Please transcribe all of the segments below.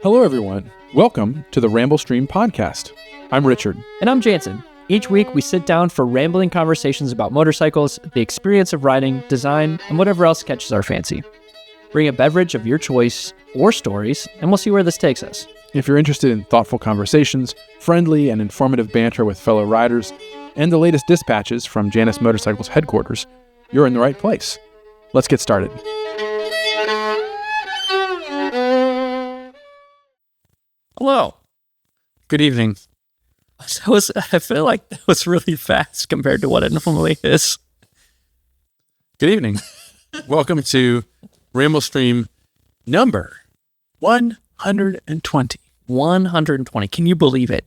Hello, everyone. Welcome to the Ramble Stream podcast. I'm Richard. And I'm Jansen. Each week, we sit down for rambling conversations about motorcycles, the experience of riding, design, and whatever else catches our fancy. Bring a beverage of your choice or stories, and we'll see where this takes us. If you're interested in thoughtful conversations, friendly and informative banter with fellow riders, and the latest dispatches from Janus Motorcycles headquarters, you're in the right place. Let's get started. Hello. Good evening. I feel like that was really fast compared to what it normally is. Good evening. Welcome to Ramble Stream number 120. 120. Can you believe it?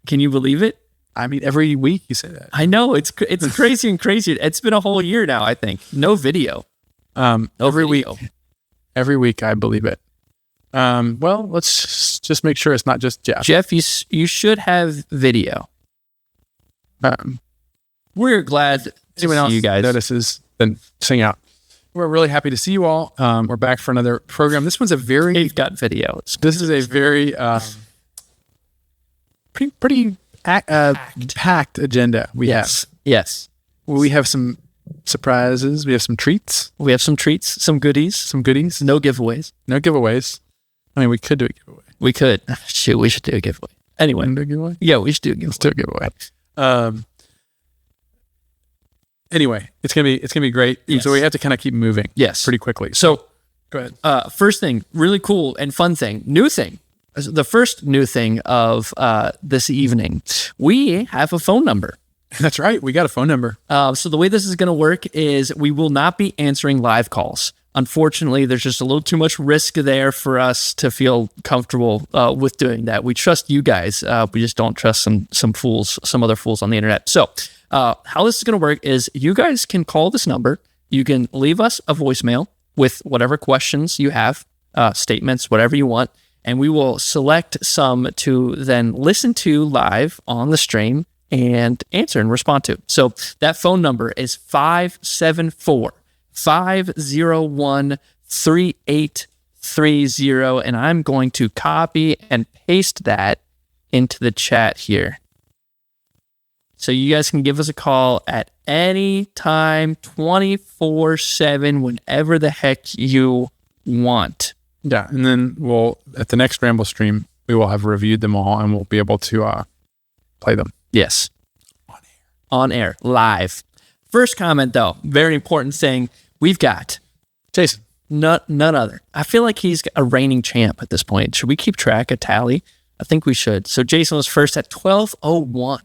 Can you believe it? I mean, every week you say that. I know. It's crazy and crazy. It's been a whole year now, I think. No video. Every week I believe it. Well, let's just make sure it's not just Jeff. Jeff, you should have video. We're glad to see you guys. Notices, then sing out. We're really happy to see you all. We're back for another program. This one's a very... They've got video. This is a very pretty packed agenda we have. Yes. We have some surprises. We have some treats. Some goodies. No giveaways. I mean, we could do a giveaway. We could. Shoot, we should do a giveaway. Anyway. Do a giveaway? Yeah, we should do a giveaway. Let's do a giveaway. Anyway, it's gonna be great. Yes. So we have to kind of keep moving. Yes. Pretty quickly. So go ahead. First thing, really cool and fun thing, new thing. The first new thing of this evening, we have a phone number. That's right. We got a phone number. So the way this is going to work is we will not be answering live calls. Unfortunately, there's just a little too much risk there for us to feel comfortable with doing that. We trust you guys. We just don't trust some other fools on the internet. So how this is going to work is you guys can call this number. You can leave us a voicemail with whatever questions you have, statements, whatever you want, and we will select some to then listen to live on the stream and answer and respond to. So that phone number is 574-501-3830, and I'm going to copy and paste that into the chat here. So you guys can give us a call at any time, 24/7, whenever the heck you want. Yeah, and then we'll, at the next Ramble Stream, we will have reviewed them all, and we'll be able to play them. Yes. On air, live. First comment, though, very important thing. We've got Jason. None other. I feel like he's a reigning champ at this point. Should we keep track of tally? I think we should. So Jason was first at 12:01.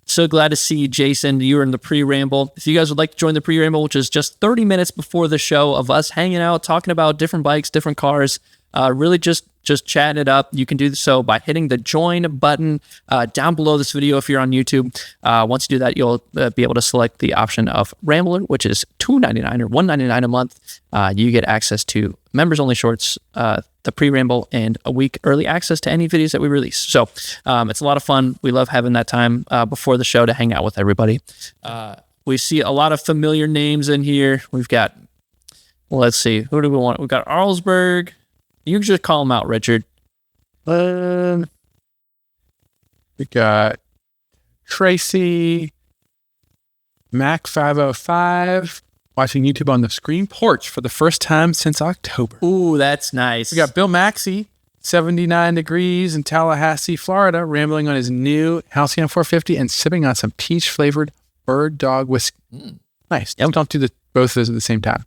So glad to see you, Jason. You were in the pre-ramble. If you guys would like to join the pre-ramble, which is just 30 minutes before the show of us hanging out, talking about different bikes, different cars, really just chatting it up, you can do so by hitting the join button down below this video if you're on YouTube. Once you do that, you'll be able to select the option of Rambler, which is $2.99 or $1.99 a month. You get access to members-only shorts, the pre-ramble, and a week early access to any videos that we release. So it's a lot of fun. We love having that time before the show to hang out with everybody. We see a lot of familiar names in here. We've got, let's see, who do we want? We've got Arlsberg. You can just call them out, Richard. We got Tracy, Mac505, watching YouTube on the screen porch for the first time since October. Ooh, that's nice. We got Bill Maxey, 79 degrees in Tallahassee, Florida, rambling on his new Halcyon 450 and sipping on some peach-flavored bird dog whiskey. Nice. Yep. Don't do both of those at the same time.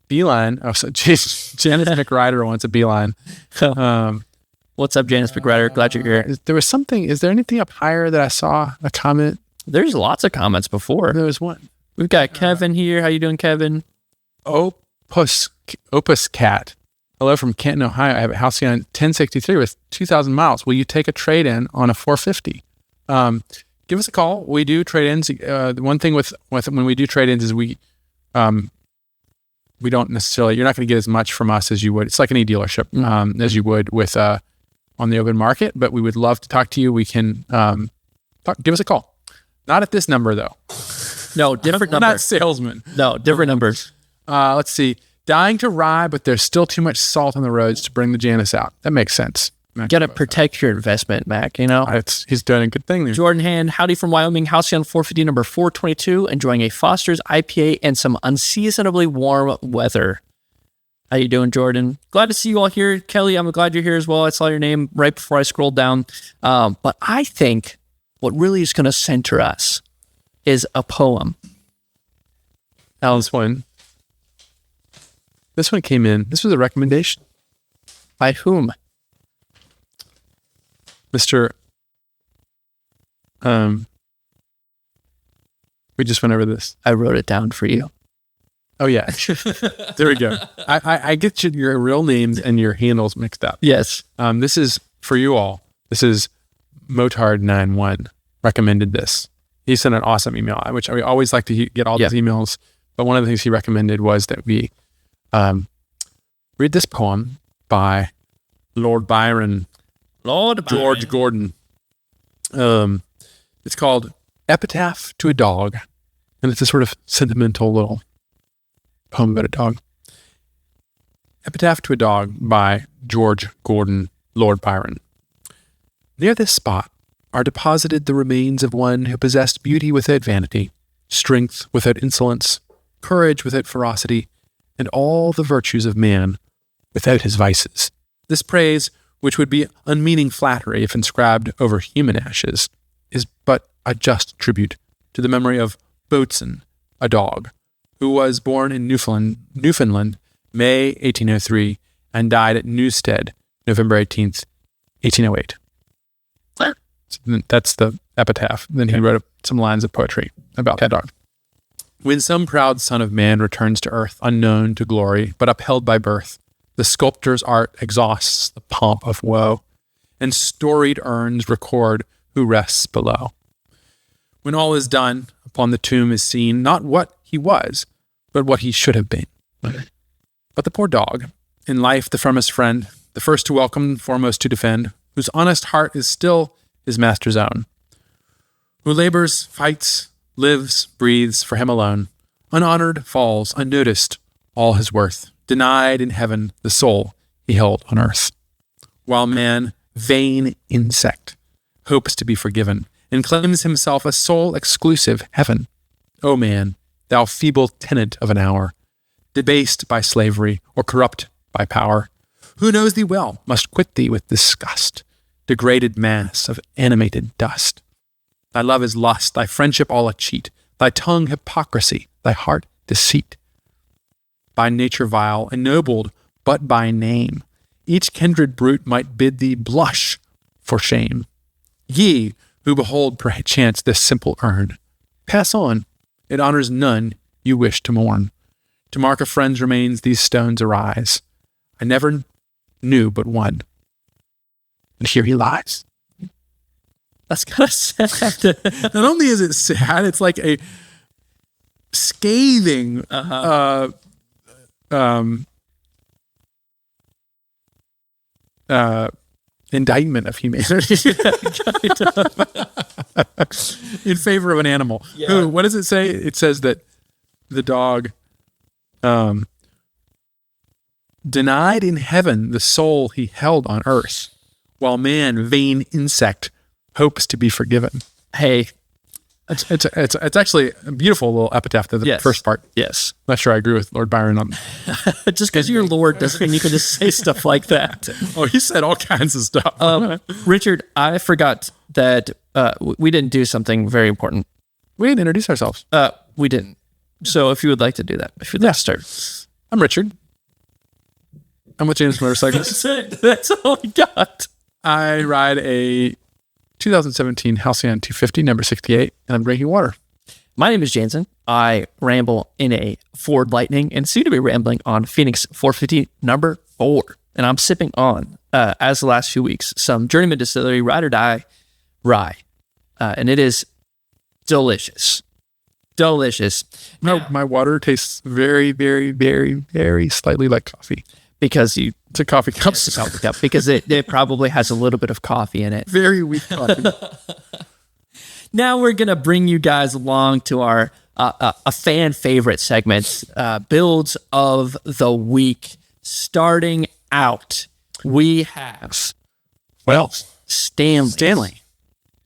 Beeline. Oh, so Janus McRider wants a beeline. What's up, Janus McRider? Glad you're here. There was something. Is there anything up higher that I saw? A comment? There's lots of comments before. There was one. We've got Kevin here. How you doing, Kevin? Opus Cat. Hello from Canton, Ohio. I have a Halcyon 1063 with 2,000 miles. Will you take a trade-in on a 450? Give us a call. We do trade-ins. The one thing with when we do trade-ins is we don't necessarily, you're not going to get as much from us as you would. It's like any dealership, as you would with on the open market, but we would love to talk to you. We can give us a call. Not at this number, though. No, different number. Not salesman. No, different numbers. Let's see. Dying to ride, but there's still too much salt on the roads to bring the Janus out. That makes sense. Got to protect your investment, Mac, you know? He's doing a good thing there. Jordan Hand, howdy from Wyoming, Halcyon 450 number 422, enjoying a Foster's IPA and some unseasonably warm weather. How you doing, Jordan? Glad to see you all here. Kelly, I'm glad you're here as well. I saw your name right before I scrolled down. But I think what really is going to center us is a poem. This one came in. This was a recommendation. By whom? Mr. We just went over this. I wrote it down for you. Oh, yeah. There we go. I get your real names and your handles mixed up. Yes. This is for you all. This is Motard91 recommended this. He sent an awesome email, which I always like to get all these emails. But one of the things he recommended was that we read this poem by Lord Byron. George Gordon. It's called Epitaph to a Dog. And it's a sort of sentimental little poem about a dog. Epitaph to a Dog by George Gordon, Lord Byron. Near this spot are deposited the remains of one who possessed beauty without vanity, strength without insolence, courage without ferocity, and all the virtues of man without his vices. This praise, which would be unmeaning flattery if inscribed over human ashes, is but a just tribute to the memory of Boatswain, a dog, who was born in Newfoundland, May 1803, and died at Newstead, November 18th, 1808. So that's the epitaph. Then he wrote some lines of poetry about that dog. When some proud son of man returns to earth, unknown to glory, but upheld by birth, the sculptor's art exhausts the pomp of woe, and storied urns record who rests below. When all is done, upon the tomb is seen not what he was, but what he should have been. But the poor dog, in life the firmest friend, the first to welcome, foremost to defend, whose honest heart is still his master's own, who labors, fights, lives, breathes for him alone, unhonored, falls, unnoticed, all his worth, denied in heaven the soul he held on earth. While man, vain insect, hopes to be forgiven, and claims himself a sole exclusive heaven. O man, thou feeble tenant of an hour, debased by slavery or corrupt by power, who knows thee well must quit thee with disgust, degraded mass of animated dust. Thy love is lust, thy friendship all a cheat, thy tongue hypocrisy, thy heart deceit. By nature vile, ennobled but by name, each kindred brute might bid thee blush for shame. Ye, who behold perchance this simple urn, pass on, it honors none you wish to mourn. To mark a friend's remains these stones arise. I never knew but one, and here he lies. That's kind of sad. Not only is it sad, it's like a scathing indictment of humanity in favor of an animal. Yeah. What does it say? It says that the dog denied in heaven the soul he held on earth, while man, vain insect, hopes to be forgiven. Hey, it's actually a beautiful little epitaph to the first part. Yes. Not sure I agree with Lord Byron on just because you're Lord doesn't mean you can just say stuff like that. Oh, he said all kinds of stuff. Richard, I forgot that we didn't do something very important. We didn't introduce ourselves. We didn't. So if you would like to do that, if you'd like to start. I'm Richard. I'm with Janus Motorcycles. That's all I got. I ride a 2017 Halcyon 250, number 68, and I'm drinking water. My name is Jansen. I ramble in a Ford Lightning and soon to be rambling on Phoenix 450, number 4. And I'm sipping on, as the last few weeks, some Journeyman Distillery Ride or Die Rye. And it is delicious. Delicious. My water tastes very, very, very, very slightly like coffee. Because it's a coffee cup. It's a coffee cup. Because it probably has a little bit of coffee in it. Very weak coffee. Now we're going to bring you guys along to our a fan favorite segment, builds of the week. Starting out, we have Stanley.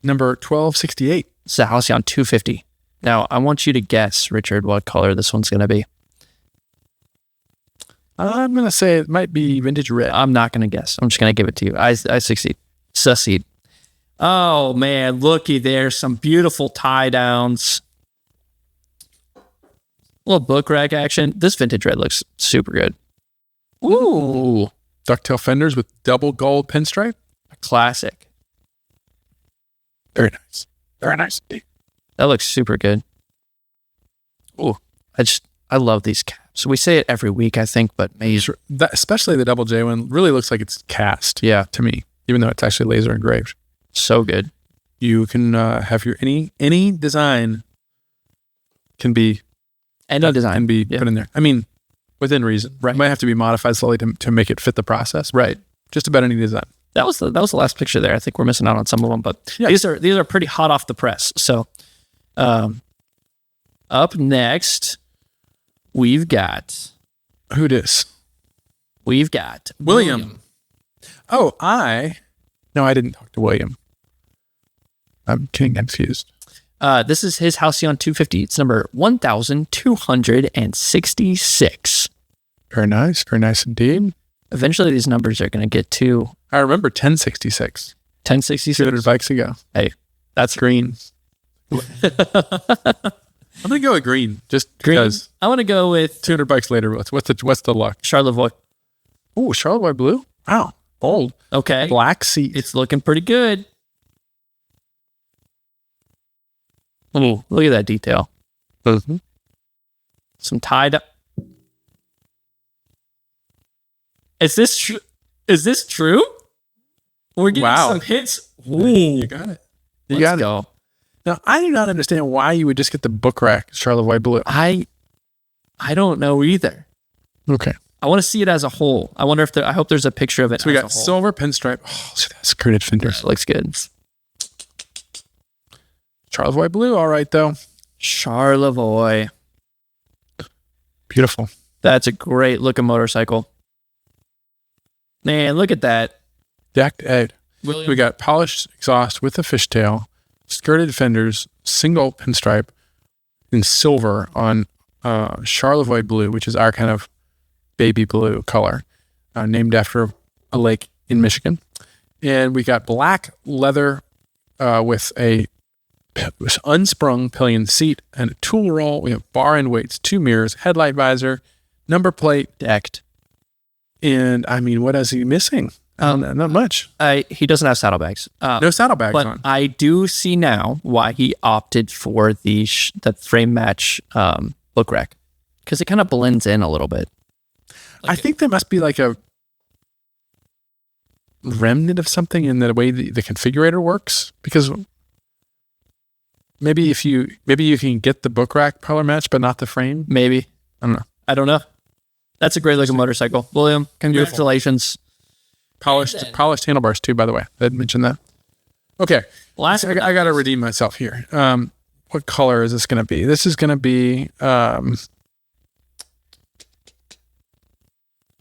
Number 1268. It's a Halcyon 250. Now, I want you to guess, Richard, what color this one's going to be. I'm going to say it might be vintage red. I'm not going to guess. I'm just going to give it to you. I succeed. Oh, man, looky there. Some beautiful tie-downs. A little book rack action. This vintage red looks super good. Ooh. Ducktail fenders with double gold pinstripe. A classic. Very nice. Very nice. That looks super good. Ooh. I love these caps. We say it every week, I think, but maybe. Especially the double J one really looks like it's cast. Yeah. To me, even though it's actually laser engraved. So good. You can have your any design can be put in there. I mean, within reason. Right. It might have to be modified slightly to make it fit the process. Right. Just about any design. That was the last picture there. I think we're missing out on some of them, but yeah. these are pretty hot off the press. So, up next, we've got who dis? We've got William. Oh, I didn't talk to William. I'm getting confused. This is his Halcyon 250. It's number 1266. Very nice indeed. Eventually, these numbers are going to get to. I remember 1066. 1066. 200 bikes ago. Hey, that's green. I'm gonna go with green, just because. I want to go with 200 bikes later. What's the luck? Charlevoix. Oh, Charlevoix blue. Wow, bold. Okay, black seat. It's looking pretty good. Oh, look at that detail. Mm-hmm. Some tied up. Is this true? Is this true? We're getting some hits. Ooh. You got it. Let's go. Now, I do not understand why you would just get the book rack Charlevoix blue. I don't know either. Okay. I want to see it as a whole. I wonder if I hope there's a picture of it. So we got silver pinstripe. Oh, look at that skirted fenders. That looks good. Charlevoix blue. All right, though. Charlevoix. Beautiful. That's a great looking motorcycle. Man, look at that. Decked edge. We got polished exhaust with a fishtail, skirted fenders, single pinstripe in silver on Charlevoix blue, which is our kind of baby blue color, named after a lake in Michigan. And we got black leather with a unsprung pillion seat and a tool roll. We have bar end weights, 2 mirrors, headlight visor, number plate, decked. And I mean, what is he missing? Not much. He doesn't have saddlebags. No saddlebags but on. I do see now why he opted for the frame match book rack, because it kind of blends in a little bit. I think there must be like a remnant of something in the way the configurator works, because maybe you can get the book rack color match, but not the frame. Maybe. I don't know. That's a great looking motorcycle. William, congratulations. Polished handlebars too, by the way. I didn't mention that. Okay. I got to redeem myself here. What color is this going to be? This is going to be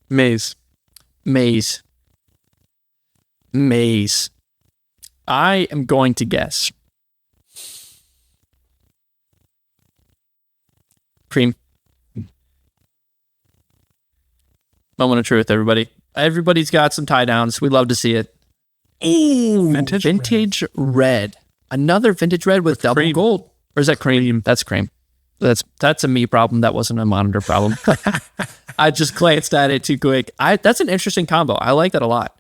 maize. I am going to guess cream. Moment of truth, everybody. Everybody's got some tie downs. We love to see it. Ooh, vintage red. Another vintage red with double cream. Gold. Or is that cream? That's cream. That's a me problem. That wasn't a monitor problem. I just glanced at it too quick. That's an interesting combo. I like that a lot.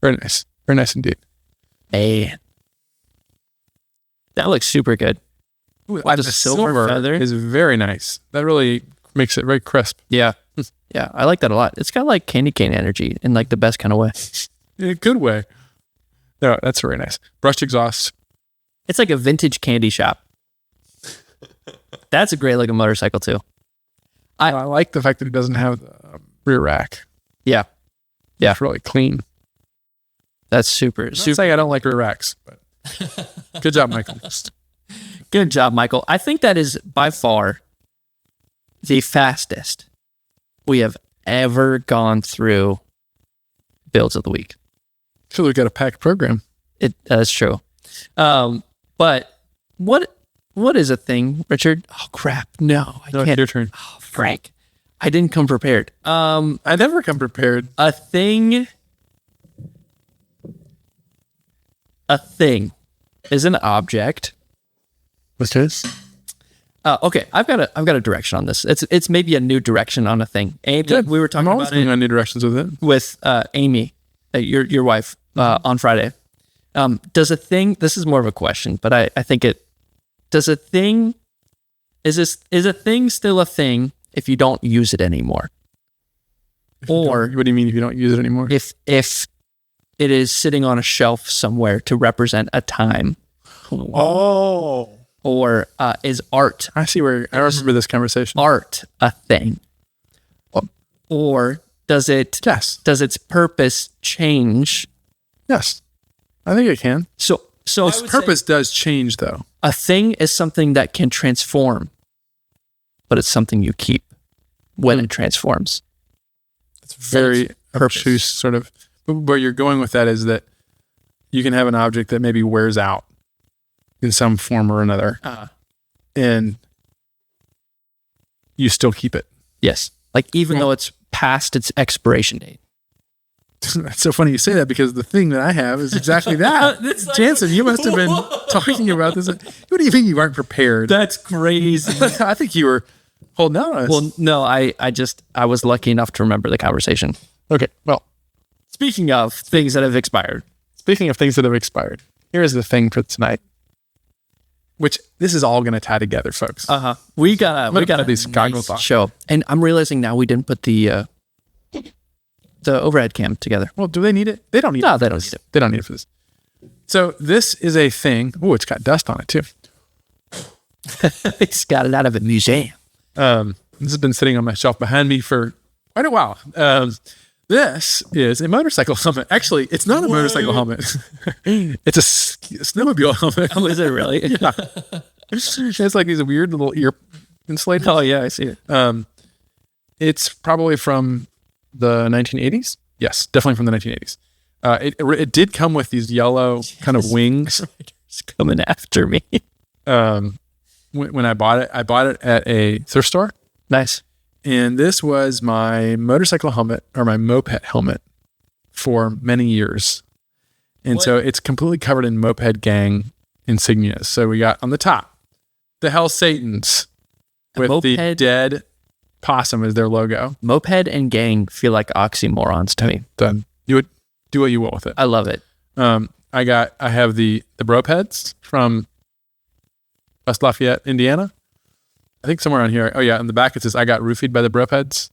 Very nice. Very nice indeed. Man. That looks super good. Ooh, the silver feather is very nice. That really makes it very crisp. Yeah. Yeah, I like that a lot. It's got like candy cane energy in like the best kind of way. In a good way. No, that's very nice. Brushed exhaust. It's like a vintage candy shop. That's a great looking motorcycle too. I like the fact that it doesn't have the rear rack. Yeah. Yeah. It's really clean. That's super. Not saying I don't like rear racks, but good job, Michael. Good job, Michael. I think that is by far the fastest we have ever gone through builds of the week. So we've got a packed program. That's true. But what is a thing, Richard? Oh crap! No, I can't. It's your turn. Oh, Frank, I didn't come prepared. I never come prepared. A thing is an object. What's this? Okay, I've got a direction on this. It's maybe a new direction on a thing. Amy, we were talking about it on new directions with it. with Amy, your wife, on Friday. Does a thing? This is more of a question, but I think it. Does a thing? Is a thing still a thing if you don't use it anymore? Or What do you mean if you don't use it anymore? if it is sitting on a shelf somewhere to represent a time? Oh, Or is art I see where I remember this conversation. art a thing? Or does Yes. its purpose change? Yes. I think it can. So Its purpose does change, though. a thing is something that can transform, but it's something you keep when it transforms. It's very purpose. obtuse, sort of. But where you're going with that is that you can have an object that maybe wears out in some form or another, and you still keep it. Yes. Like even though it's past its expiration date. It's so funny you say that because the thing that I have is exactly that. Jansen, you must have been talking about this. What do you mean you weren't prepared? That's crazy. I think you were holding out on us. Well, no, I was lucky enough to remember the conversation. Okay. Well, Speaking of things that have expired. speaking of things that have expired, here's the thing for tonight. Which this is all going to tie together, folks. We got these goggles nice on. show. And I'm realizing now we didn't put the overhead cam together. Well, do they need it? They don't need it. No, they don't need it. They don't need it for this. So this is a thing. Oh, it's got dust on it too. He's got it out of a museum. This has been sitting on my shelf behind me for quite a while. This is a motorcycle helmet. Actually, it's not a motorcycle helmet. It's a snowmobile helmet. Oh, is it really? Yeah. It's like these weird little ear insulators. Oh, yeah, I see it. It's probably from the 1980s. Yes, definitely from the 1980s. It did come with these yellow kind of wings. It's coming after me. When I bought it at a thrift store. Nice. And this was my motorcycle helmet or my moped helmet for many years. And so it's completely covered in moped gang insignias. So we got on the top, the Hell Satans with the dead possum as their logo. Moped and gang feel like oxymorons to me. Done. You would do what you will with it. I love it. I have the Bropeds from West Lafayette, Indiana. I think somewhere on here. Oh yeah, on the back it says I got roofied by the Bropeds.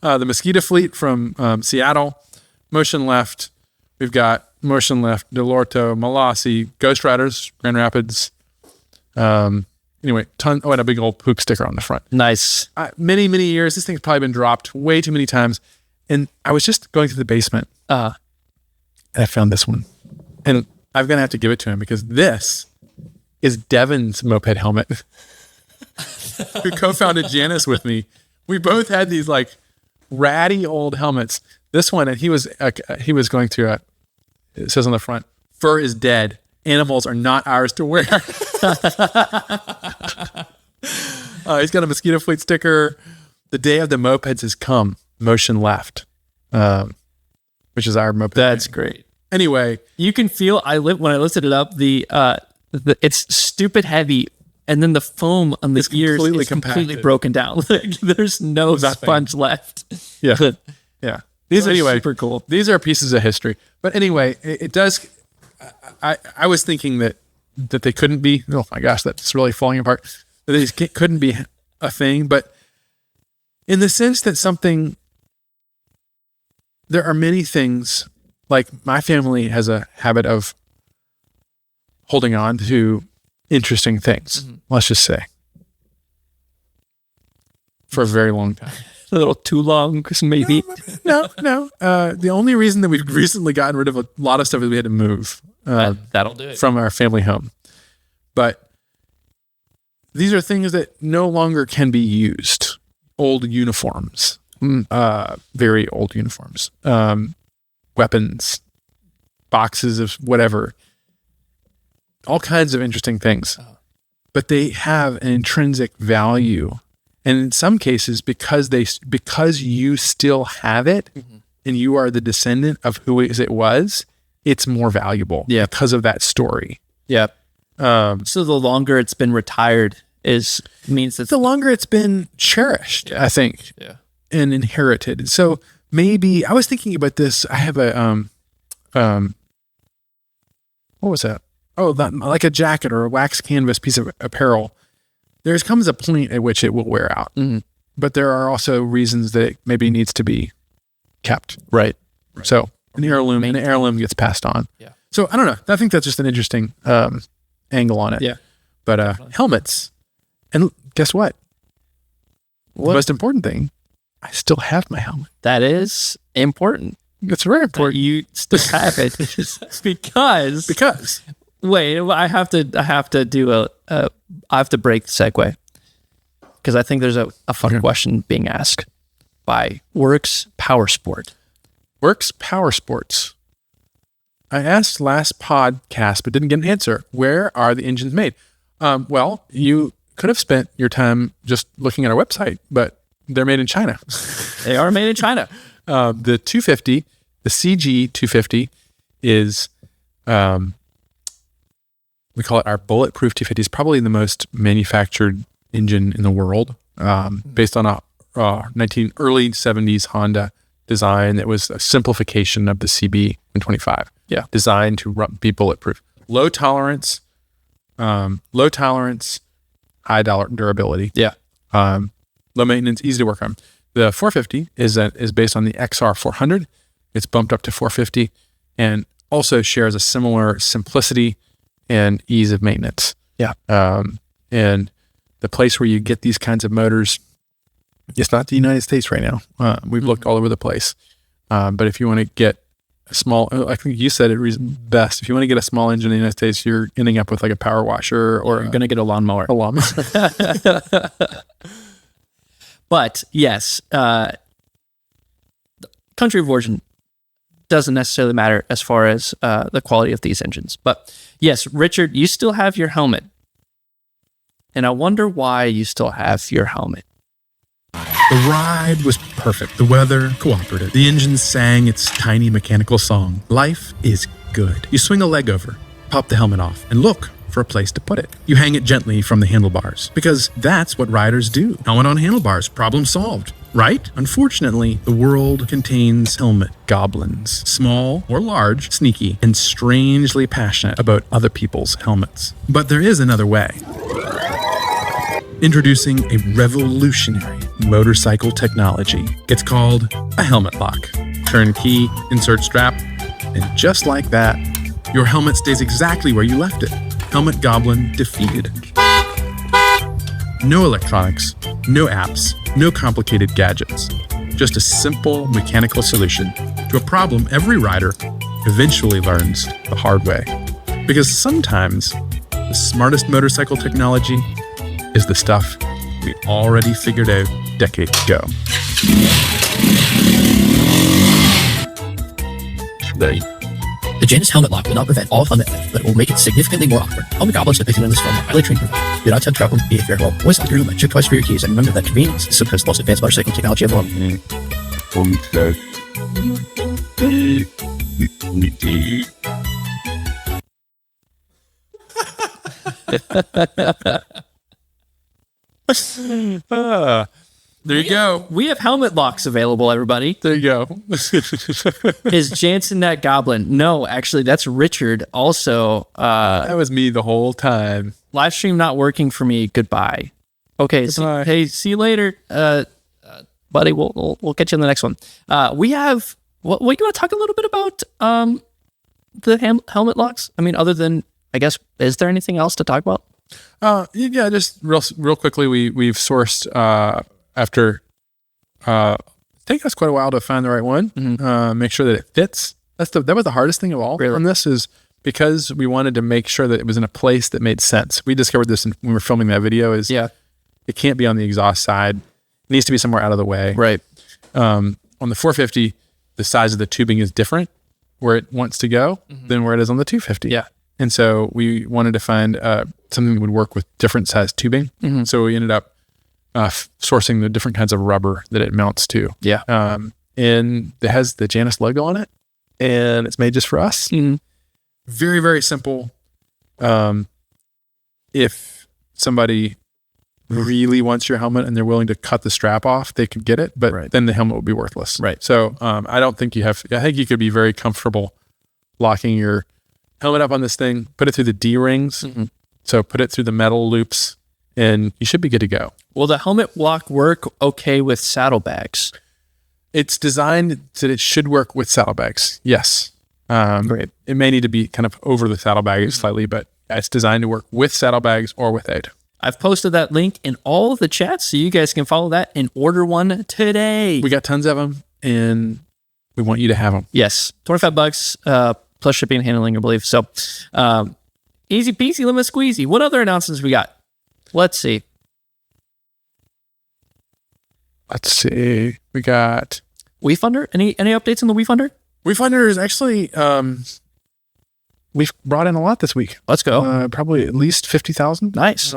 The Mosquito Fleet from Seattle. Motion Left. We've got Motion Left, Delorto, Veloce, Ghost Riders, Grand Rapids. Anyway, and a big old Pook sticker on the front. Nice. Many years. This thing's probably been dropped way too many times. And I was just going through the basement. And I found this one. And I'm going to have to give it to him because this is Devin's moped helmet, who co-founded Janus with me. We both had these like ratty old helmets. This one, and he was going through it says on the front, "Fur is dead. Animals are not ours to wear." He's got a Mosquito Fleet sticker. The day of the mopeds has come. Motion Left, which is our moped. That's great. Anyway, you can feel when I lifted it up, it's stupid heavy, and then the foam on the ears is completely broken down. Like there's no sponge left. Yeah, yeah. These anyway, super cool. These are pieces of history. But anyway, it does. I was thinking that they couldn't be. Oh my gosh, that's really falling apart. That these couldn't be a thing, but in the sense that there are many things. Like my family has a habit of holding on to interesting things. Mm-hmm. Let's just say for a very long time. A little too long, maybe. No. The only reason that we've recently gotten rid of a lot of stuff is we had to move. That'll do it. from our family home. But these are things that no longer can be used. Old uniforms, very old uniforms, weapons, boxes of whatever, all kinds of interesting things. But they have an intrinsic value. And in some cases, because you still have it and you are the descendant of who it was, it's more valuable because of that story. Yeah. So the longer it's been retired means that the longer it's been cherished, I think, and inherited. So maybe I was thinking about this. I have a, what was that? Oh, like a jacket or a wax canvas piece of apparel. There comes a point at which it will wear out, but there are also reasons that it maybe needs to be kept. Right. So an heirloom gets passed on. Yeah. So I don't know. I think that's just an interesting angle on it. Yeah. But helmets, and guess what? The most important thing, I still have my helmet. That is important. It's very important. You still have it because. Wait, I have to do I have to break the segue because I think there's a fun question being asked by Works Power Sport. Works Power Sports. I asked last podcast, but didn't get an answer. Where are the engines made? Well, you could have spent your time just looking at our website, but they're made in China. They are made in China. The 250, the CG 250 is, we call it our bulletproof 250. It's probably the most manufactured engine in the world, based on a early 70s Honda design that was a simplification of the CB 125. Yeah, designed to be bulletproof. Low tolerance, high durability. Yeah, low maintenance, easy to work on. The 450 is based on the XR 400. It's bumped up to 450, and also shares a similar simplicity and ease of maintenance. Yeah. And the place where you get these kinds of motors, it's not the United States right now. We've looked all over the place. But if you want to get a small, I think you said it best. If you want to get a small engine in the United States, you're ending up with like a power washer or you're going to get a lawnmower. But yes, country of origin doesn't necessarily matter as far as the quality of these engines. But yes, Richard, you still have your helmet. And I wonder why you still have your helmet. The ride was perfect. The weather cooperative. The engine sang its tiny mechanical song. Life is good. You swing a leg over, pop the helmet off, and look for a place to put it. You hang it gently from the handlebars, because that's what riders do. Helmet on handlebars, problem solved. Right? Unfortunately, the world contains helmet goblins. Small or large, sneaky, and strangely passionate about other people's helmets. But there is another way. Introducing a revolutionary motorcycle technology. It's called a helmet lock. Turn key, insert strap, and just like that, your helmet stays exactly where you left it. Helmet Goblin defeated. No electronics, no apps, no complicated gadgets. Just a simple mechanical solution to a problem every rider eventually learns the hard way. Because sometimes the smartest motorcycle technology is the stuff we already figured out decades ago. The Janus helmet lock will not prevent all helmet theft, but it will make it significantly more awkward. Helmet goblins depicted in this film are highly trained professionals. Do not attempt trouble, be careful. Always lock your helmet, check twice for your keys, and remember that convenience is sometimes the most advanced motorcycle technology of all. There you go. We have helmet locks available, everybody. There you go. Is Jansen that goblin? No, actually, that's Richard. Also, that was me the whole time. Live stream not working for me. Goodbye. Okay. Hey, see you later, buddy. We'll catch you in the next one. We have. What you want to talk a little bit about? The helmet locks. I mean, other than, I guess, is there anything else to talk about? Yeah, just real quickly. We've sourced after taking us quite a while to find the right one. Make sure that it fits. That was the hardest thing of all on this is because we wanted to make sure that it was in a place that made sense. We discovered this when we were filming that video is it can't be on the exhaust side. It needs to be somewhere out of the way. Right. On the 450, the size of the tubing is different where it wants to go than where it is on the 250. Yeah. And so we wanted to find something that would work with different size tubing. So we ended up sourcing the different kinds of rubber that it mounts to. Yeah. And it has the Janus logo on it, and it's made just for us. Very, very simple. If somebody really wants your helmet and they're willing to cut the strap off, they could get it, but then the helmet would be worthless. Right. So I don't think I think you could be very comfortable locking your helmet up on this thing, put it through the D-rings. So put it through the metal loops, and you should be good to go. Will the helmet lock work okay with saddlebags? It's designed that it should work with saddlebags. Yes. Great. It may need to be kind of over the saddlebag slightly, but it's designed to work with saddlebags or without. I've posted that link in all of the chats, so you guys can follow that and order one today. We got tons of them, and we want you to have them. Yes, $25 plus shipping and handling, I believe. So, easy peasy, lemon squeezy. What other announcements we got? Let's see. We got WeFunder. Any updates on the WeFunder? WeFunder is actually we've brought in a lot this week. Let's go. Probably at least 50,000. Nice.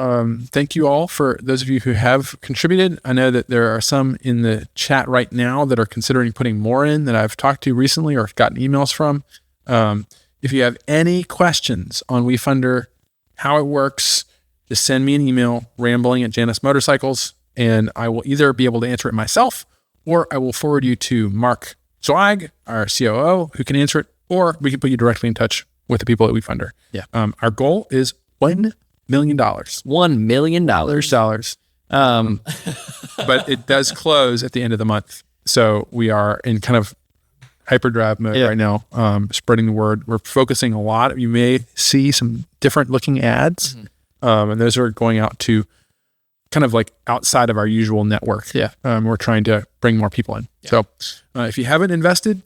Thank you all for those of you who have contributed. I know that there are some in the chat right now that are considering putting more in that I've talked to recently or gotten emails from. If you have any questions on WeFunder, how it works, just send me an email, rambling@Janus Motorcycles, and I will either be able to answer it myself or I will forward you to Mark Zweig, our COO, who can answer it, or we can put you directly in touch with the people at WeFunder. Yeah. Our goal is $1 million. $1 million. But it does close at the end of the month. So we are in kind of hyperdrive mode right now, spreading the word. We're focusing a lot. You may see some different looking ads, and those are going out to kind of like outside of our usual network. Yeah. We're trying to bring more people in. Yeah. So if you haven't invested,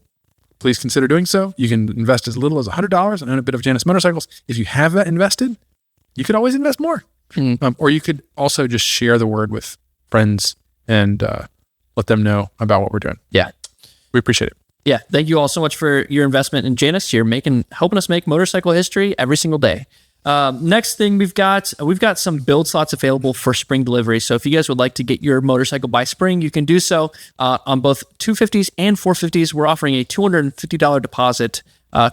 please consider doing so. You can invest as little as $100 and own a bit of Janus Motorcycles. If you have that invested, you could always invest more. Or you could also just share the word with friends and let them know about what we're doing. Yeah. We appreciate it. Yeah. Thank you all so much for your investment in Janus. You're helping us make motorcycle history every single day. Next thing we've got some build slots available for spring delivery. So if you guys would like to get your motorcycle by spring, you can do so on both 250s and 450s. We're offering a $250 deposit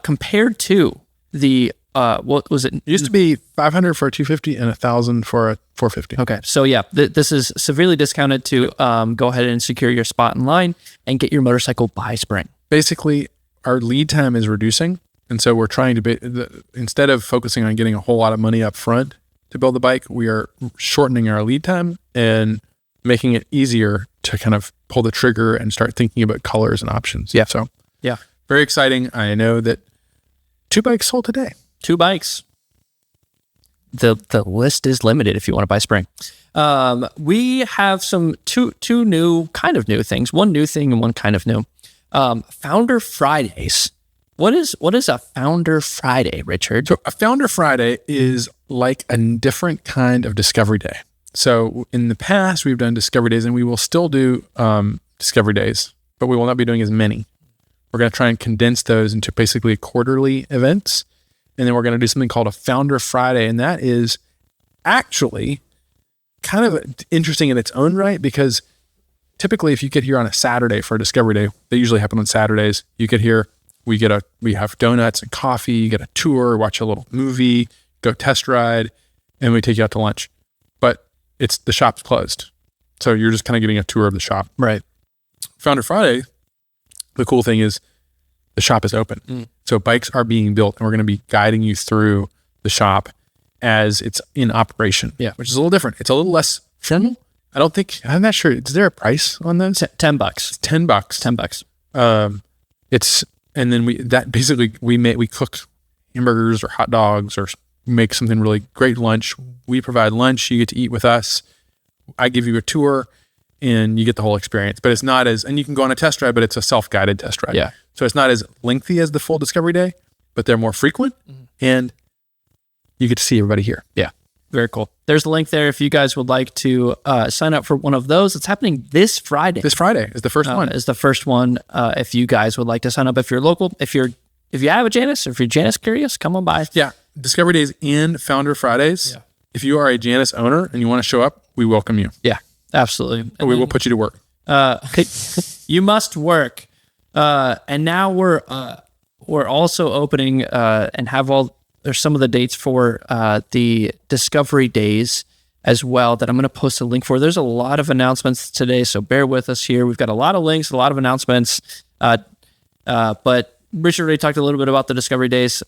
compared to the what was it? It used to be $500 for a 250 and $1,000 for a 450. Okay, so yeah, this is severely discounted to go ahead and secure your spot in line and get your motorcycle by spring. Basically, our lead time is reducing. And so we're trying to, instead of focusing on getting a whole lot of money up front to build the bike, we are shortening our lead time and making it easier to kind of pull the trigger and start thinking about colors and options. Yeah. So, yeah, very exciting. I know that 2 bikes sold today. 2 bikes. The list is limited if you want to buy spring. We have some two new, kind of new things. One new thing and one kind of new. Founder Fridays. What is a Founder Friday, Richard? So a Founder Friday is like a different kind of Discovery Day. So in the past, we've done Discovery Days, and we will still do Discovery Days, but we will not be doing as many. We're going to try and condense those into basically quarterly events, and then we're going to do something called a Founder Friday, and that is actually kind of interesting in its own right, because typically if you get here on a Saturday for a Discovery Day, they usually happen on Saturdays. You get here, we have donuts and coffee, you get a tour, watch a little movie, go test ride, and we take you out to lunch. But the shop's closed. So you're just kind of getting a tour of the shop. Right. Founder Friday, the cool thing is the shop is open. So bikes are being built, and we're going to be guiding you through the shop as it's in operation. Yeah. Which is a little different. It's a little less formal. I'm not sure. Is there a price on those? $10. It's $10. $10. And then we cook hamburgers or hot dogs or make something really great lunch. We provide lunch. You get to eat with us. I give you a tour and you get the whole experience, but it's not and you can go on a test ride, but it's a self-guided test ride. Yeah. So it's not as lengthy as the full Discovery Day, but they're more frequent, and you get to see everybody here. Yeah. Very cool. There's a link there if you guys would like to sign up for one of those. It's happening this Friday. This Friday is the first one. Is the first one. If you guys would like to sign up, if you're local, if you have a Janus, or if you're Janus curious, come on by. Yeah. Discovery Days and Founder Fridays. Yeah. If you are a Janus owner and you want to show up, we welcome you. Yeah, absolutely. And we will put you to work. You must work. And now we're also opening and have there's some of the dates for the Discovery Days as well that I'm going to post a link for. There's a lot of announcements today, so bear with us here. We've got a lot of links, a lot of announcements. But Richard already talked a little bit about the Discovery Days.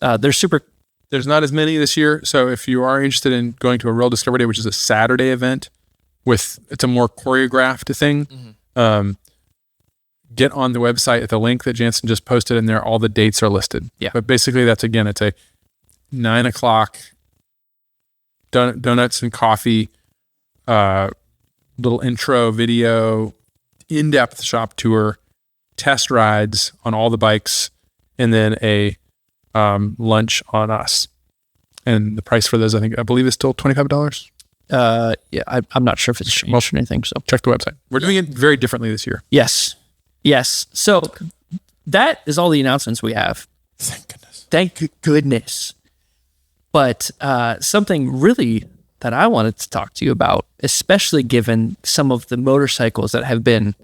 There's not as many this year, so if you are interested in going to a real Discovery Day, which is a Saturday event, it's a more choreographed thing, get on the website at the link that Jansen just posted, and there all the dates are listed. Yeah. But basically, it's a 9 o'clock donuts and coffee, little intro video, in-depth shop tour, test rides on all the bikes, and then a lunch on us. And the price for those, I believe, is still $25. Yeah, I'm not sure if it's changed or anything. So check the website. We're doing it very differently this year. Yes. So that is all the announcements we have. Thank goodness. But something really that I wanted to talk to you about, especially given some of the motorcycles that have been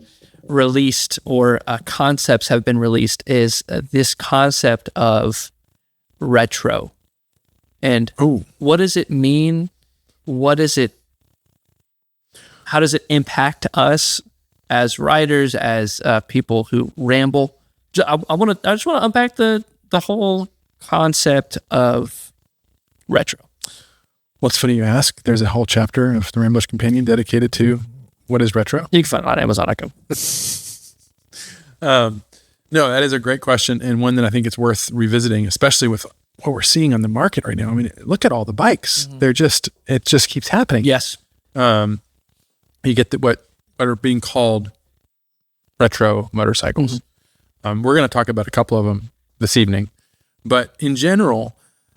released or concepts have been released, is this concept of retro. And what does it mean? How does it impact us as riders, as people who ramble? I just want to unpack the whole concept of retro. Well, it's funny you ask. There's a whole chapter of the Rambler's Companion dedicated to what is retro. You can find it on Amazon.com. No, that is a great question, and one that I think it's worth revisiting, especially with what we're seeing on the market right now. I mean, look at all the bikes. It just keeps happening. Yes. You get what are being called retro motorcycles. We're going to talk about a couple of them this evening, but in general,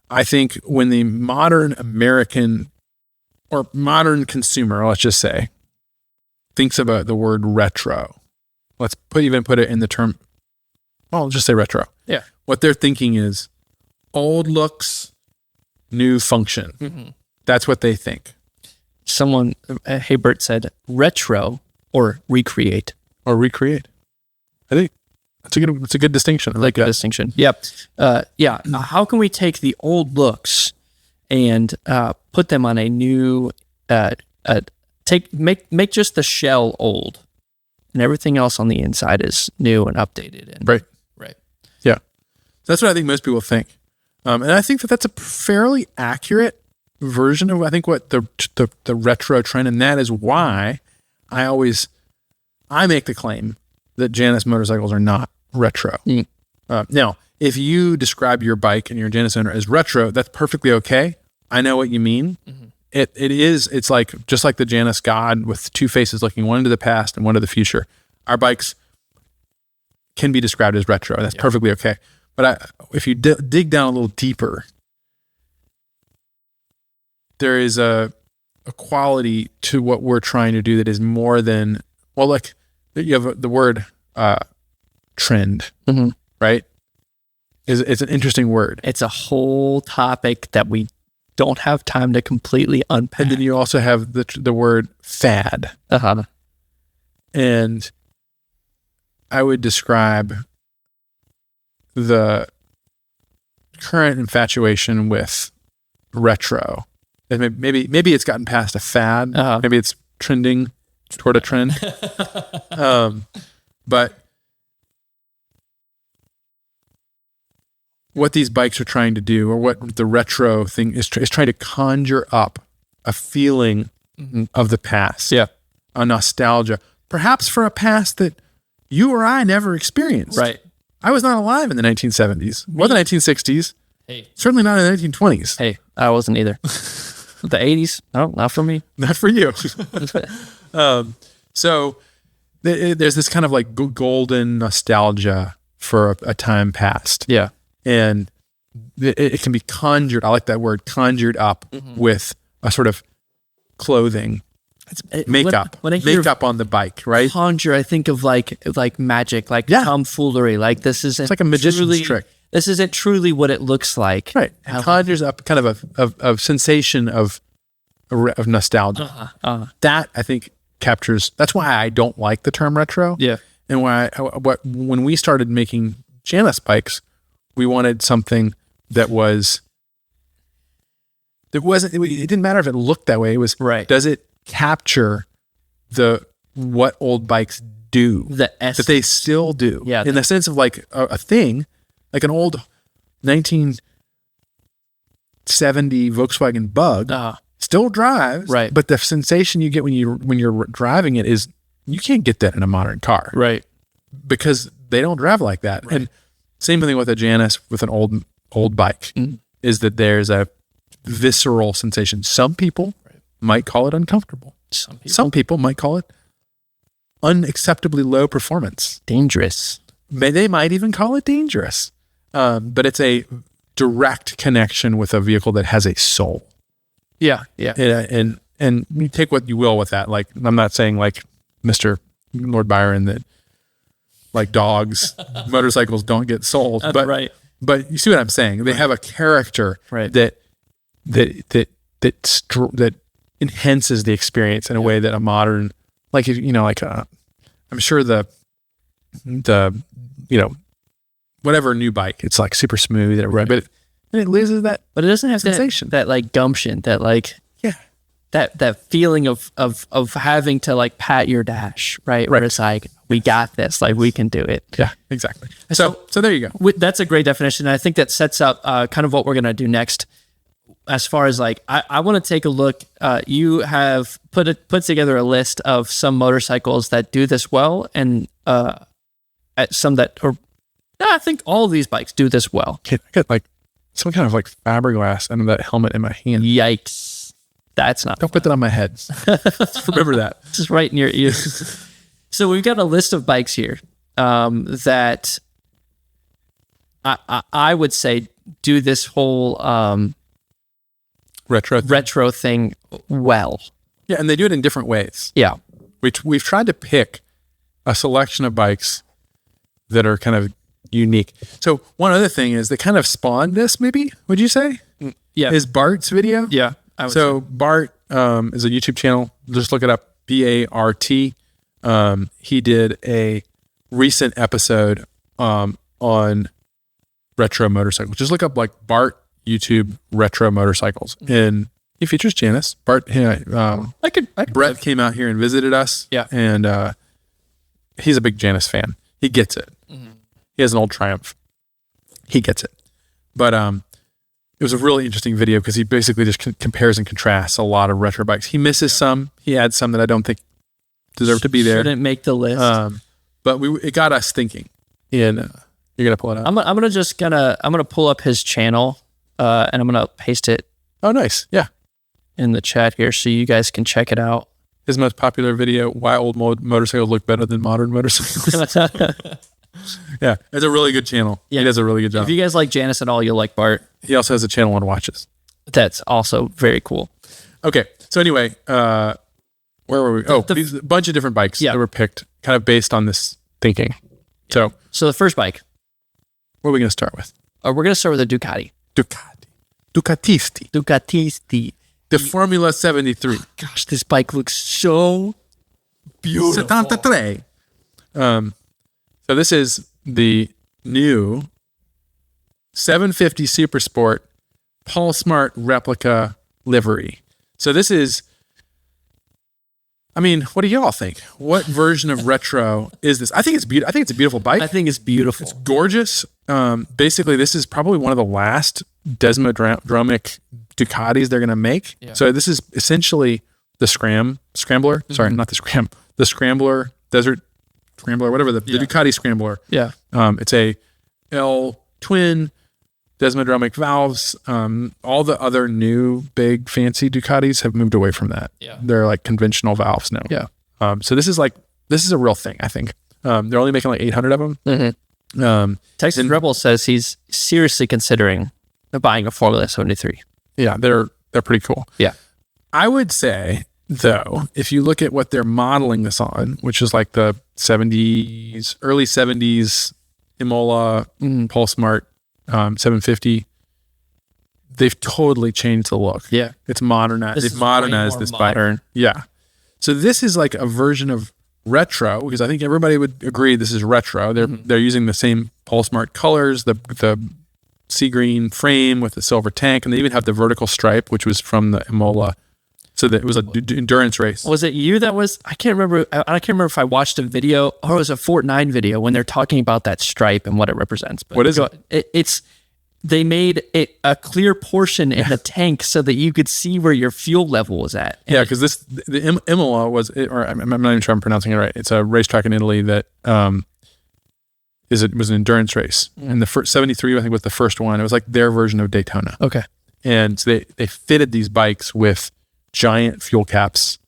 I think when the modern American or modern consumer, let's just say, thinks about the word retro, let's put it in the term, well, just say retro. Yeah. What they're thinking is old looks, new function. That's what they think. Someone, Haybert said, retro or recreate. Or recreate. I think it's a good distinction. I like that distinction. Yep. How can we take the old looks and put them on a new, make just the shell old, and everything else on the inside is new and updated. And, right. Yeah. That's what I think most people think. And I think that's a fairly accurate version of, I think, what the retro trend, and that is why I make the claim that Janus motorcycles are not retro. Now, if you describe your bike and your Janus owner as retro, that's perfectly okay. I know what you mean. It's like, just like the Janus God with two faces looking one into the past and one to the future. Our bikes can be described as retro. That's perfectly okay. But if you dig down a little deeper, there is a quality to what we're trying to do that is more than, well, like you have the word trend, right? It's an interesting word. It's a whole topic that we don't have time to completely unpack. And then you also have the word fad. And I would describe the current infatuation with retro. And maybe it's gotten past a fad. Maybe it's trending toward a trend. But what these bikes are trying to do, or what the retro thing is trying to conjure up a feeling of the past. Yeah. A nostalgia, perhaps for a past that you or I never experienced. Right. I was not alive in the 1970s or the 1960s. Hey. Certainly not in the 1920s. Hey, I wasn't either. The 80s? No, not for me. Not for you. So there's this kind of like golden nostalgia for a time past. Yeah. And it can be conjured. I like that word, conjured up with a sort of clothing, makeup, when I hear makeup on the bike, right? conjure, I think of like magic, like tomfoolery. Like this isn't. It's like a magician's trick. This isn't truly what it looks like. Right. It conjures up kind of a sensation of nostalgia. That I think captures. That's why I don't like the term retro. Yeah. And when we started making Janus bikes, we wanted something that wasn't. It didn't matter if it looked that way. It was right. Does it capture what old bikes do? The essence. That they still do. Yeah. In the sense of like a thing, like an old 1970 Volkswagen Bug still drives. Right. But the sensation you get when you're driving it is you can't get that in a modern car. Right. Because they don't drive like that. Right. And same thing with a Janus with an old bike is that there's a visceral sensation. Some people might call it uncomfortable. Some people might call it unacceptably low performance. Dangerous. They might even call it dangerous. But it's a direct connection with a vehicle that has a soul. Yeah. Yeah. And you take what you will with that. Like, I'm not saying like Mr. Lord Byron that like dogs, motorcycles don't get sold. But right. But you see what I'm saying? They have a character that enhances the experience in a way that a modern, like, I'm sure the whatever new bike, it's like super smooth and right. But it loses that. But it doesn't have sensation. that like gumption, that like that feeling of having to like pat your dash, right? Where it's like, we got this, like we can do it. Yeah, exactly. So there you go. That's a great definition. And I think that sets up kind of what we're going to do next. As far as like, I want to take a look. You have put together a list of some motorcycles that do this well, and at some that, I think all of these bikes do this well. I got like some kind of like fiberglass under that helmet in my hand. Yikes. That's not. Don't put that on my head. Remember that. Just right in your ears. So we've got a list of bikes here that I would say do this whole retro thing well. Yeah, and they do it in different ways. Yeah. We've tried to pick a selection of bikes that are kind of unique. So one other thing is they kind of spawned this, maybe, would you say? Yeah. Is Bart's video? Yeah. So Bart is a YouTube channel. Just look it up, BART. He did a recent episode on retro motorcycles. Just look up like Bart YouTube retro motorcycles, and he features Janus. Bart, Brett came out here and visited us. Yeah, and he's a big Janus fan. He gets it. Mm-hmm. He has an old Triumph. He gets it. But it was a really interesting video because he basically just compares and contrasts a lot of retro bikes. He misses some. He adds some that I don't think deserve to be there. Shouldn't make the list. But it got us thinking. And you're gonna pull it up. I'm gonna pull up his channel, and I'm gonna paste it. Oh, nice. Yeah. In the chat here, so you guys can check it out. His most popular video: Why old motorcycles look better than modern motorcycles. Yeah, it's a really good channel. Yeah. He does a really good job. If you guys like Janus at all, you'll like Bart. He also has a channel on watches. That's also very cool. Okay, so anyway, where were we? Oh, a bunch of different bikes that were picked kind of based on this thinking. So the first bike. What are we going to start with? We're going to start with a Ducati. Ducatisti. The Formula 73. Gosh, this bike looks so beautiful. 73. So this is the new 750 Super Sport Paul Smart Replica livery. So this is, what do y'all think? What version of retro is this? I think it's beautiful. I think it's a beautiful bike. I think it's beautiful. It's gorgeous. Basically, this is probably one of the last Desmodromic Ducatis they're going to make. Yeah. So this is essentially the Scrambler. Mm-hmm. Sorry, not the Scram. The Scrambler, Desert Scrambler, whatever, the Ducati Scrambler. Yeah. It's a L twin, Desmodromic valves. All the other new big fancy Ducatis have moved away from that. Yeah. They're like conventional valves now. Yeah. So this is a real thing, I think. They're only making like 800 of them. Mm-hmm. Texas Rebel says he's seriously considering buying a Formula 73. Yeah, they're pretty cool. Yeah. I would say, though, if you look at what they're modeling this on, which is like the 70s, early 70s Imola Pulsemart 750, they've totally changed the look. Yeah. It's modernized. They've modernized this bike. Modern. Yeah. So this is like a version of retro, because I think everybody would agree this is retro. They're using the same Pulsemart colors, the sea green frame with the silver tank, and they even have the vertical stripe, which was from the Imola. So that it was a endurance race. Was it you that was? I can't remember. I can't remember if I watched a video or it was a Fort 9 video when they're talking about that stripe and what it represents. But what is it? They made it a clear portion in the tank so that you could see where your fuel level was at. Yeah, because the Imola was, or I'm not even sure I'm pronouncing it right. It's a racetrack in Italy that was an endurance race, and the first 73 I think was the first one. It was like their version of Daytona. Okay, and so they fitted these bikes with giant fuel caps,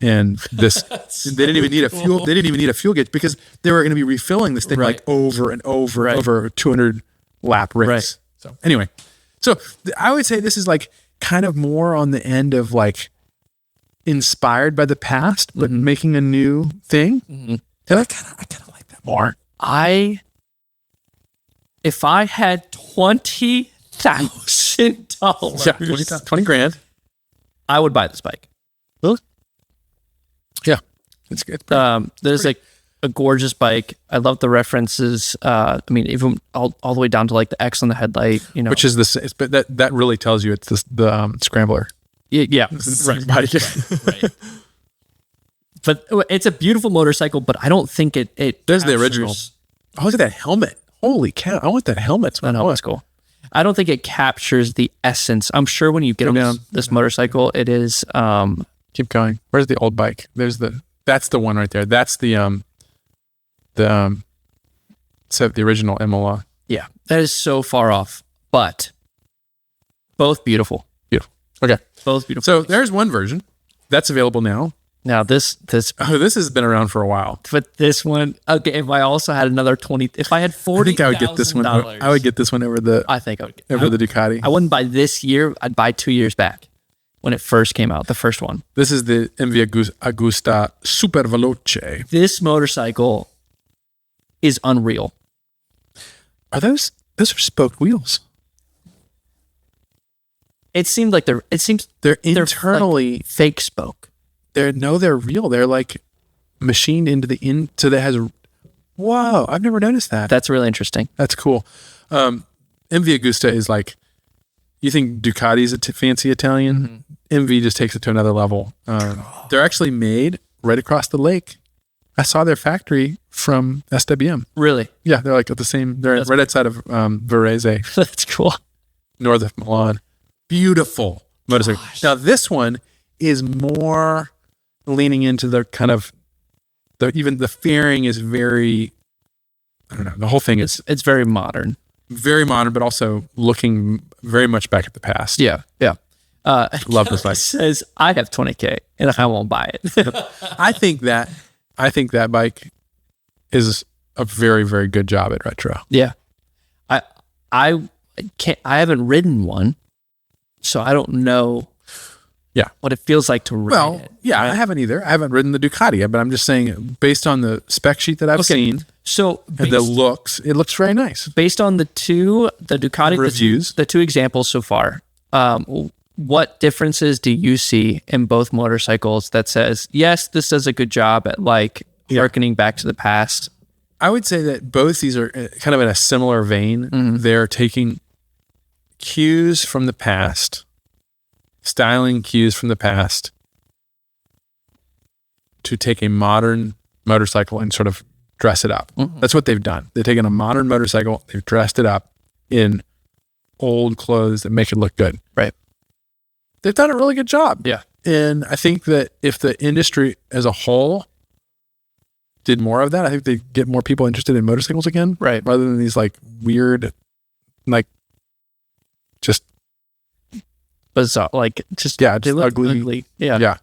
and this they didn't even need a fuel. They didn't even need a fuel gauge because they were going to be refilling this thing like over and over over a 200 lap race. Right. So anyway, I would say this is like kind of more on the end of like inspired by the past, but making a new thing. And I kind of like that more. If I had $20,000, 20 grand, I would buy this bike. Yeah, it's good. There's like a gorgeous bike. I love the references. I mean, even all the way down to like the X on the headlight. You know, which is but that really tells you it's the Scrambler. Yeah, right. Bike. Right. But it's a beautiful motorcycle. But I don't think it. There's the original. Oh, look at that helmet! Holy cow! I want that helmet. I know, it's cool. I don't think it captures the essence. I'm sure when you get on this motorcycle, it is. Keep going. Where's the old bike? That's the one right there. That's the original Imola. Yeah, that is so far off, but both beautiful. Beautiful. Okay, both beautiful. So there's one version that's available now. Now this has been around for a while. But this one, okay. If I also had another 20, if I had 40, I think I would get this one. I would get this one over the. I think I would over the Ducati. I wouldn't buy this year. I'd buy 2 years back when it first came out. The first one. This is the MV Agusta Superveloce. This motorcycle is unreal. Are those are spoked wheels? It seemed like they're internally like fake spoke. They're real. They're like machined into so that has. Whoa! I've never noticed that. That's really interesting. That's cool. MV Agusta is like, you think Ducati's a fancy Italian? MV just takes it to another level. They're actually made right across the lake. I saw their factory from SWM. Really? Yeah, they're like at the same. They're right outside of Varese. That's cool. North of Milan. Beautiful motorcycle. Now this one is more leaning into the kind of even the fairing is very. I don't know. The whole thing is it's very modern. Very modern, but also looking very much back at the past. Yeah. Love this bike. It says I have 20K and I won't buy it. I think that bike is a very, very good job at retro. Yeah, I haven't ridden one, so I don't know. Yeah, what it feels like to ride it. Yeah, right? I haven't either. I haven't ridden the Ducati, but I'm just saying based on the spec sheet that I've seen. So and it looks very nice. Based on the Ducati reviews, the two examples so far, what differences do you see in both motorcycles that says, yes, this does a good job at like harkening back to the past? I would say that both these are kind of in a similar vein. They're taking cues from the past, styling cues from the past to take a modern motorcycle and sort of dress it up. That's what they've done. They've taken a modern motorcycle, they've dressed it up in old clothes that make it look good. Right. They've done a really good job. Yeah. And I think that if the industry as a whole did more of that, I think they'd get more people interested in motorcycles again. Right. Rather than these like weird, like just bizarre, like just ugly. Yeah.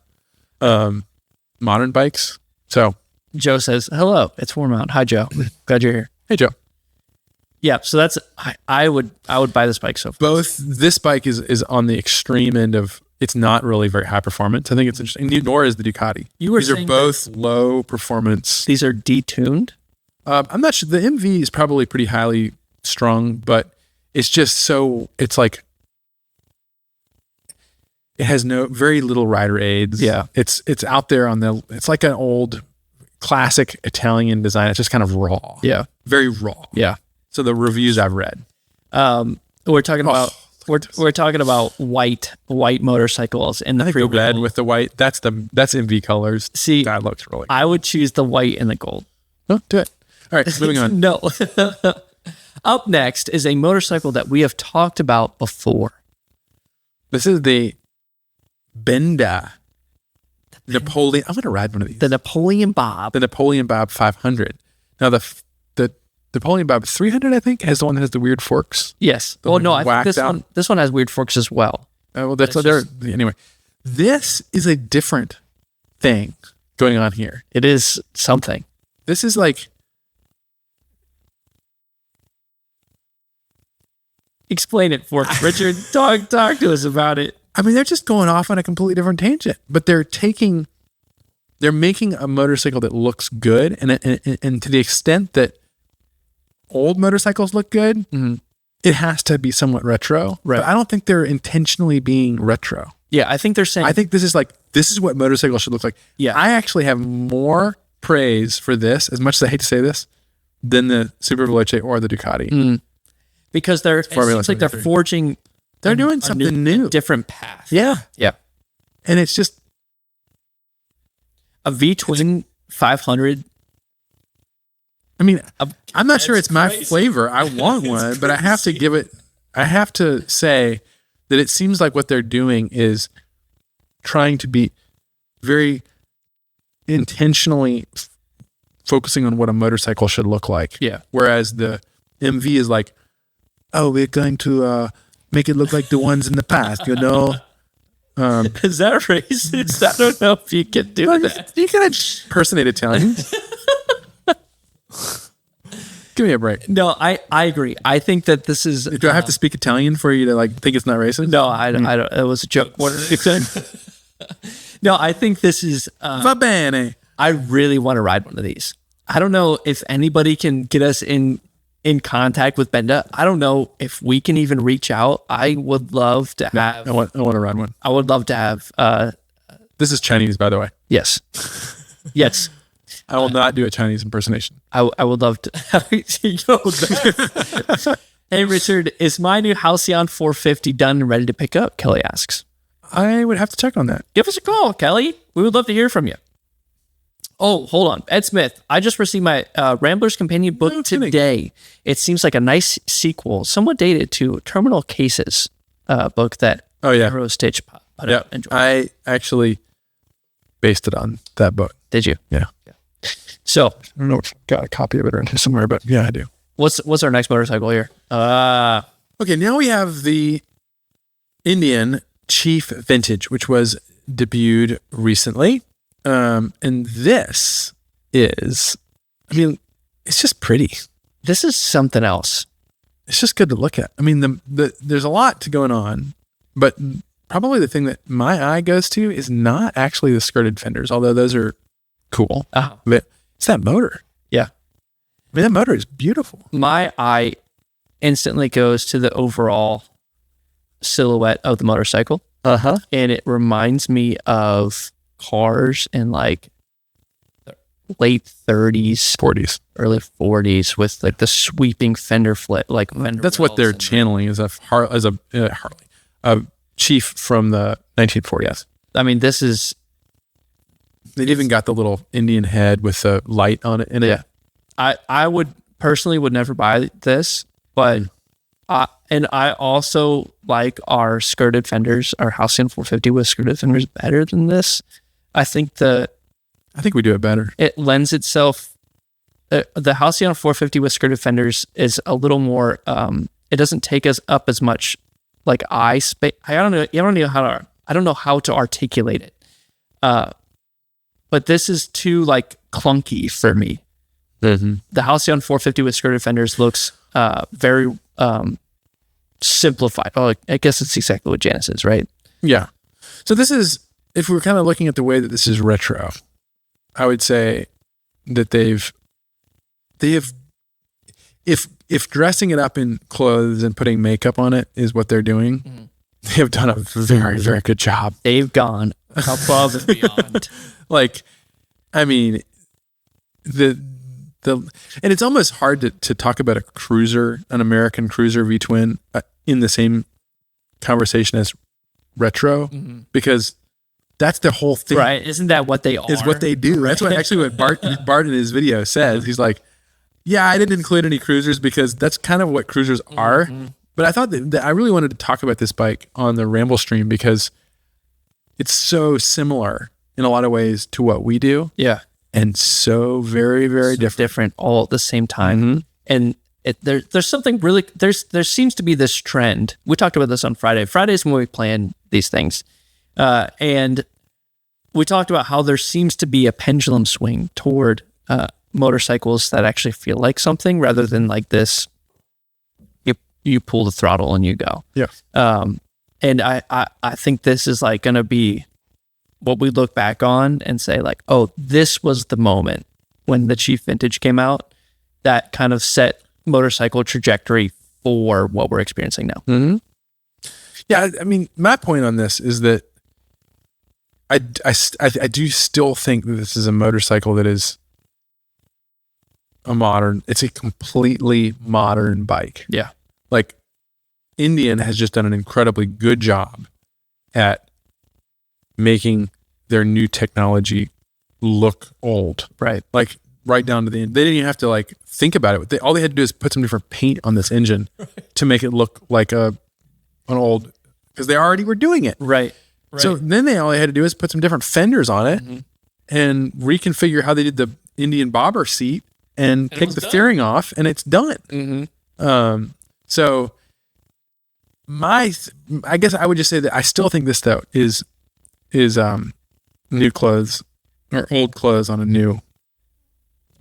Modern bikes. So Joe says, hello, it's warm out. Hi, Joe. Glad you're here. Hey, Joe. Yeah, so that's I would buy this bike so far. Both this bike is on the extreme end of it's not really very high performance. I think it's interesting. Nor is the Ducati. These are both low performance. These are detuned. I'm not sure. The MV is probably pretty highly strung, but it's just so it's like it has very little rider aids. Yeah, it's out there on the. It's like an old classic Italian design. It's just kind of raw. Yeah, very raw. Yeah. So the reviews I've read, we're talking about we're talking about white motorcycles and I think the red with the white. That's MV colors. See, that looks really. I would choose the white and the gold. Oh, do it. All right, moving on. No. Up next is a motorcycle that we have talked about before. This is the Benda Napoleon. I'm going to ride one of these. The Napoleon Bob. The Napoleon Bob 500. Now the Napoleon Bob 300, I think, has the one that has the weird forks. Yes. Oh no, I think this one has weird forks as well. Well, that's what anyway. This is a different thing going on here. It is something. This is like. Explain it for us, Richard. Talk to us about it. I mean, they're just going off on a completely different tangent, but they're making a motorcycle that looks good, and to the extent that old motorcycles look good, it has to be somewhat retro. Right. But I don't think they're intentionally being retro. Yeah, I think they're saying. I think this is what motorcycles should look like. Yeah, I actually have more praise for this, as much as I hate to say this, than the Superveloce or the Ducati. Because it seems like they're forging. They're doing something new, different path. Yeah, and it's just a V-twin 500. I mean, I'm not sure it's my flavor. I want one, but I have to say that it seems like what they're doing is trying to be very intentionally focusing on what a motorcycle should look like. Yeah. Whereas the MV is like, oh, we're going to make it look like the ones in the past, you know? Is that racist? I don't know if you can do that. You can impersonate Italians. Give me a break. No, I agree. I think that this is. Do I have to speak Italian for you to think it's not racist? No, I don't. It was a joke. What did you say? No, I think this is. Va bene. I really want to ride one of these. I don't know if anybody can get us in contact with Benda. I don't know if we can even reach out. I would love to have. I want to ride one. I would love to have. This is Chinese, by the way. Yes. Yes. I will not do a Chinese impersonation. I would love to. Hey, Richard, is my new Halcyon 450 done and ready to pick up? Kelly asks. I would have to check on that. Give us a call, Kelly. We would love to hear from you. Oh, hold on. Ed Smith, I just received my Rambler's Companion book today. It seems like a nice sequel, somewhat dated to Terminal Cases book that Rose Stitch put out. Enjoy. I actually based it on that book. Did you? Yeah. So I don't know if I've got a copy of it around here somewhere, but yeah, I do. What's our next motorcycle here? Okay, now we have the Indian Chief Vintage, which was debuted recently. And this is, I mean, it's just pretty. This is something else. It's just good to look at. I mean, there's a lot going on, but probably the thing that my eye goes to is not actually the skirted fenders, although those are cool. But it's that motor. Yeah. I mean, that motor is beautiful. My eye instantly goes to the overall silhouette of the motorcycle. And it reminds me of cars in like late 30s, 40s, early 40s with like the sweeping fender flip. Like fender that's what they're channeling as a Chief from the 1940s. I mean, this is. They've even got the little Indian head with the light on it. Yeah. I would personally would never buy this, but and I also like our skirted fenders, our Halcyon 450 with skirted fenders better than this. I think we do it better. It lends itself. The Halcyon 450 with skirted fenders is a little more. It doesn't take us up as much like eye space. I don't know how to articulate it. But this is too like clunky for me. The Halcyon 450 with skirted fenders looks very simplified. Oh, I guess it's exactly what Janus is, right? Yeah. So this is, if we're kind of looking at the way that this is retro, I would say that they have, if dressing it up in clothes and putting makeup on it is what they're doing, they have done a very, very good job. They've gone above and beyond. Like, I mean, and it's almost hard to talk about a cruiser, an American cruiser V-twin, in the same conversation as retro, because that's the whole thing. Right. Isn't that what they are? Is what they do. That's what actually what Bart in his video says. He's like, yeah, I didn't include any cruisers because that's kind of what cruisers are. But I thought that I really wanted to talk about this bike on the Ramble stream because it's so similar in a lot of ways to what we do. Yeah. And so very, very different all at the same time. And there's something really, there seems to be this trend. We talked about this on Friday. Friday's when we plan these things. And we talked about how there seems to be a pendulum swing toward motorcycles that actually feel like something rather than like this, you pull the throttle and you go. Yeah. And I think this is like going to be what we look back on and say like, oh, this was the moment when the Chief Vintage came out that kind of set motorcycle trajectory for what we're experiencing now. Yeah. I mean, my point on this is that I do still think that this is a motorcycle that is it's a completely modern bike. Yeah. Like Indian has just done an incredibly good job at making their new technology look old. Right. Like right down to the end. They didn't even have to like think about it. All they had to do is put some different paint on this engine to make it look like an old, because they already were doing it. Right. So then all they had to do is put some different fenders on it and reconfigure how they did the Indian bobber seat and take the steering off, and it's done. So I guess I would just say that I still think this though is new clothes or old clothes on a new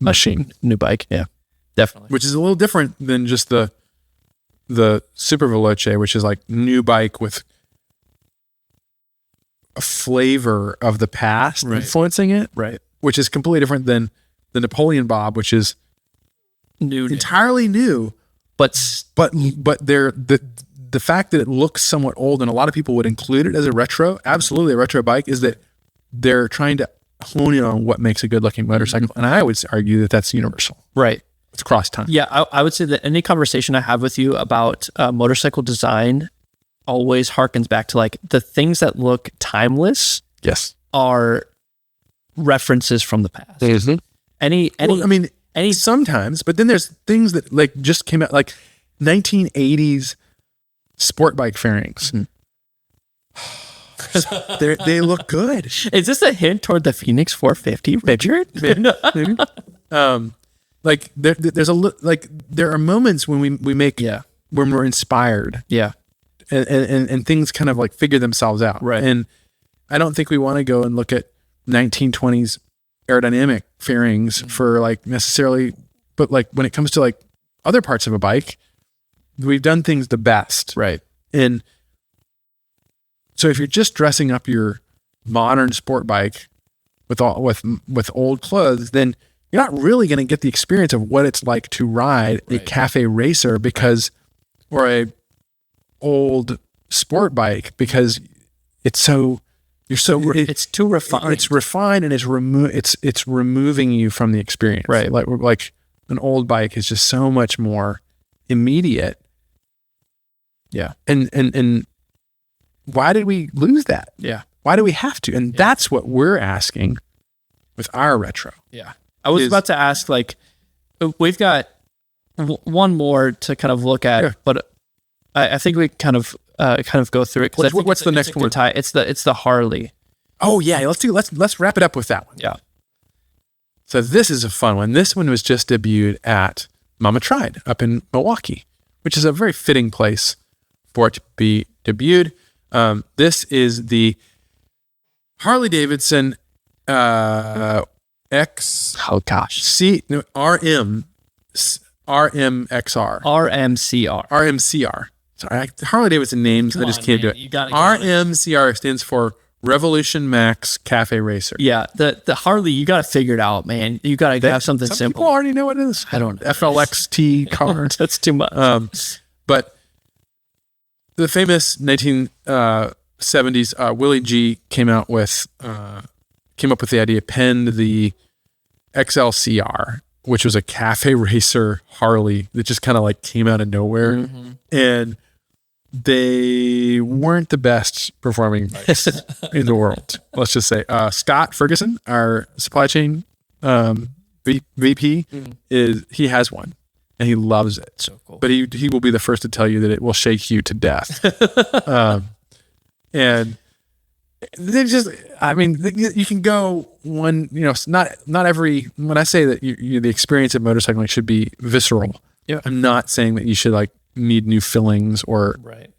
machine, new bike. Yeah, definitely. Which is a little different than just the Superveloce, which is like new bike with a flavor of the past influencing it. Right. Which is completely different than the Napoleon Bob, which is entirely new. But the fact that it looks somewhat old and a lot of people would include it as a retro, absolutely a retro bike, is that they're trying to hone in on what makes a good looking motorcycle. And I would argue that that's universal. Right. It's cross time. Yeah. I would say that any conversation I have with you about motorcycle design always harkens back to like the things that look timeless. Yes. Are references from the past. Any sometimes, but then there's things that like just came out, like 1980s sport bike fairings. They look good. Is this a hint toward the Phoenix 450, Richard? Like there are moments when we make when we're inspired. Yeah. And things kind of like figure themselves out. Right. And I don't think we want to go and look at 1920s aerodynamic fairings for like necessarily, but like when it comes to like other parts of a bike, we've done things the best. Right. And so if you're just dressing up your modern sport bike with old clothes, then you're not really going to get the experience of what it's like to ride a cafe racer or a old sport bike, because it's too refined. It's refined and it's removing you from the experience. Right. Like an old bike is just so much more immediate. Yeah. And why did we lose that? Yeah. Why do we have to? And that's what we're asking with our retro. Yeah. I was about to ask, like, we've got one more to kind of look at, but I think we kind of go through it. What's the next one? It's the Harley. Oh yeah, let's wrap it up with that one. Yeah. So this is a fun one. This one was just debuted at Mama Tried up in Milwaukee, which is a very fitting place for it to be debuted. This is the Harley-Davidson Oh gosh. RMXR. RMCR. RMCR. Sorry, Harley-Davidson names, I just can't do it. You got it. RMCR stands for Revolution Max Cafe Racer. Yeah, the Harley, you got to figure it out, man. You got to have something Some simple. people already know what it is. I don't know. FLXT car. That's too much. But the famous 1970s Willie G came up with the idea, penned the XLCR, which was a cafe racer Harley that just kind of like came out of nowhere. And they weren't the best performing bikes in the world. Let's just say Scott Ferguson, our supply chain VP, he has one and he loves it. So cool. But he will be the first to tell you that it will shake you to death. And they just, I mean, you can go one, not every, when I say that the experience of motorcycling should be visceral, I'm not saying that you should like need new fillings or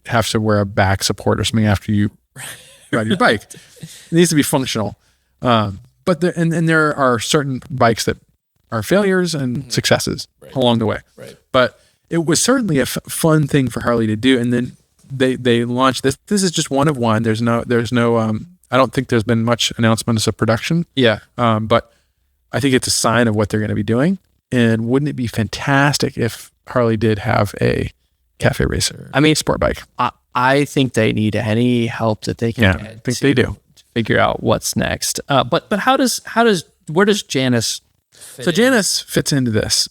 have to wear a back support or something after you ride your bike. It needs to be functional. But there are certain bikes that are failures and successes along the way. But it was certainly a fun thing for Harley to do. And then they launched this. This is just one of one. There's no I don't think there's been much announcements of production. But I think it's a sign of what they're going to be doing. And wouldn't it be fantastic if Harley did have a cafe racer? I mean, sport bike. I think they need any help that they can get. I think they do. To figure out what's next. But where does Janus fit So Janus fits into this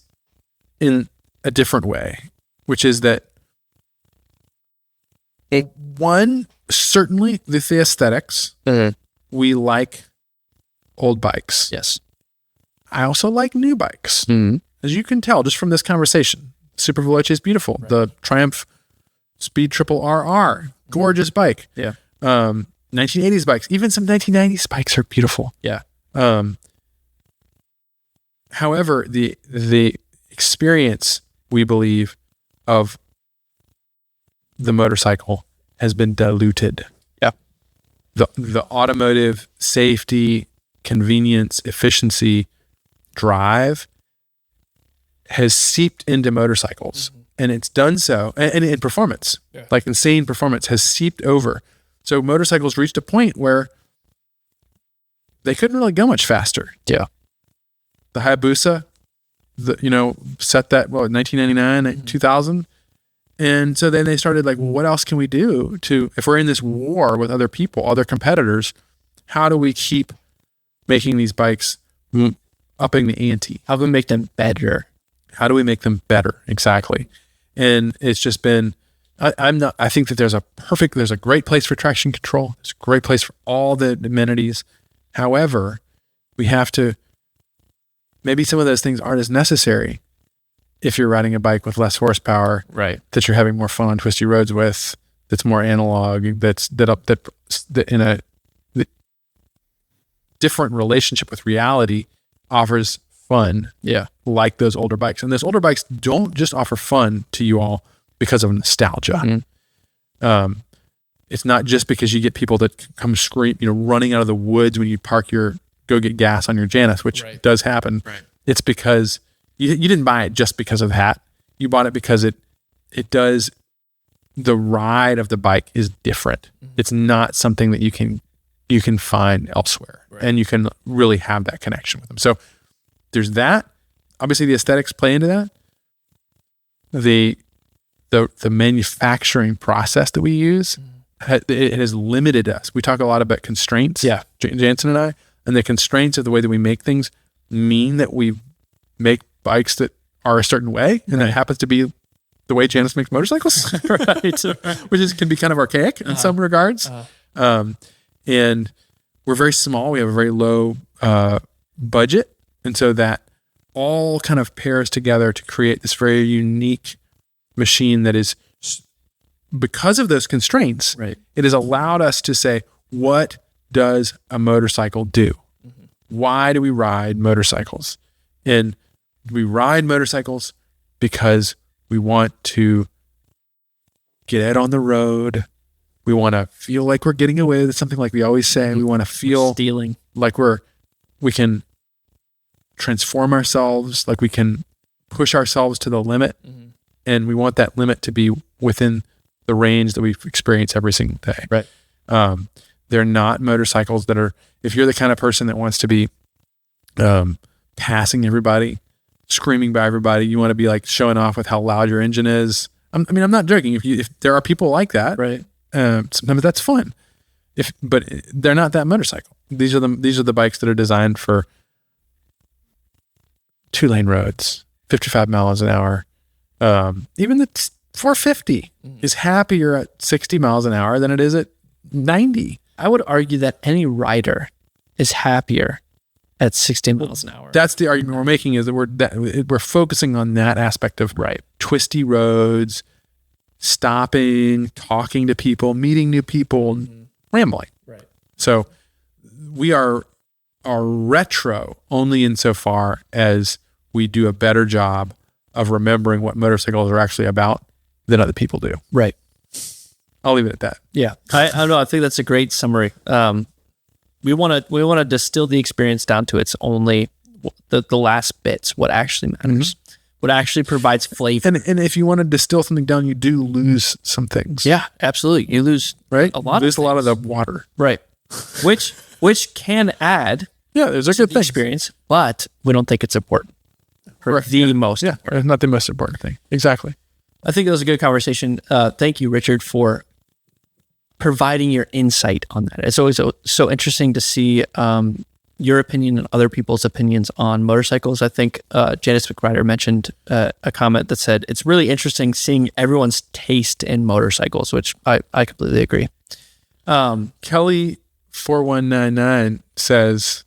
in a different way, which is that one, certainly the aesthetics. We like old bikes. Yes. I also like new bikes. As you can tell just from this conversation, Superveloce is beautiful. The Triumph Speed Triple RR, gorgeous bike. 1980s bikes, even some 1990s bikes are beautiful. However, the experience, we believe, of the motorcycle has been diluted. The automotive safety, convenience, efficiency, drive has seeped into motorcycles, and it's done so, and in performance, like insane performance has seeped over. So motorcycles reached a point where they couldn't really go much faster. The Hayabusa, set that, 1999, 2000. And so then they started like, well, what else can we do if we're in this war with other people, other competitors, how do we keep making these bikes upping the ante? How do we make them better? How do we make them better? Exactly. And it's just been, I think that there's a great place for traction control. There's a great place for all the amenities. However, we have to, maybe some of those things aren't as necessary if you're riding a bike with less horsepower, that you're having more fun on twisty roads with, that's more analog, that in a different relationship with reality offers fun. Like those older bikes. And those older bikes don't just offer fun to you all because of nostalgia. It's not just because you get people that come running out of the woods when you go get gas on your Janus, which does happen. It's because you didn't buy it just because of that. You bought it because it does, the ride of the bike is different. It's not something that you can find elsewhere, and you can really have that connection with them. So there's that. Obviously, the aesthetics play into that. The manufacturing process that we use, it has limited us. We talk a lot about constraints. Jansen and I, and the constraints of the way that we make things mean that we make bikes that are a certain way, and that happens to be the way Janus makes motorcycles, which can be kind of archaic in some regards. And we're very small. We have a very low budget, and so that all kind of pairs together to create this very unique machine that is, because of those constraints, it has allowed us to say, what does a motorcycle do? Why do we ride motorcycles? And we ride motorcycles because we want to get out on the road. We want to feel like we're getting away with something, like we always say. We want to feel stealing, like we can transform ourselves, like we can push ourselves to the limit, and we want that limit to be within the range that we experience every single day. Right. They're not motorcycles that are, if you're the kind of person that wants to be passing everybody, screaming by everybody, you want to be like showing off with how loud your engine is. I'm not joking. If there are people like that, Right. Sometimes that's fun. But they're not that motorcycle. These are the bikes that are designed for 2-lane roads, 55 miles an hour. Even the 450 is happier at 60 miles an hour than it is at 90. I would argue that any rider is happier at 60 miles an hour. That's the argument we're making, is that we're focusing on that aspect of twisty roads, stopping, talking to people, meeting new people, rambling. Right. So we are retro only insofar as we do a better job of remembering what motorcycles are actually about than other people do. Right. I'll leave it at that. Yeah. I don't know. I think that's a great summary. We want to distill the experience down to its only the last bits, what actually matters, what actually provides flavor. And if you want to distill something down, you do lose some things. Yeah, absolutely. You lose a lot of the water. Right. Which can add there's a to good the thing. experience, but we don't think it's important. The most. Yeah, it's not the most important thing. Exactly. I think that was a good conversation. Thank you, Richard, for providing your insight on that. It's always so interesting to see your opinion and other people's opinions on motorcycles. I think Janus McRider mentioned a comment that said, it's really interesting seeing everyone's taste in motorcycles, which I completely agree. Kelly 4199 says, is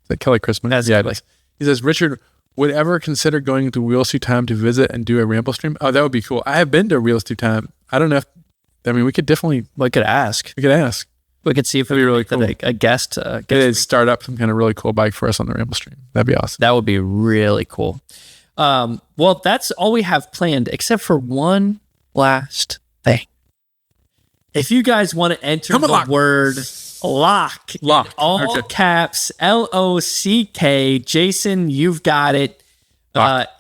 that Kelly Christmas? That's yeah, Kelly. He says, Richard, would ever consider going to Wheels Through Time to visit and do a ramble stream? Oh, that would be cool. I have been to Wheels Through Time. I don't know if, we could definitely, We could ask. we could ask. We could see if That'd be really cool. a guest. Start up some kind of really cool bike for us on the ramble stream. That'd be awesome. That would be really cool. Well, that's all we have planned, except for one last thing. If you guys want to enter the word lock, all caps, LOCK, Jason, you've got it.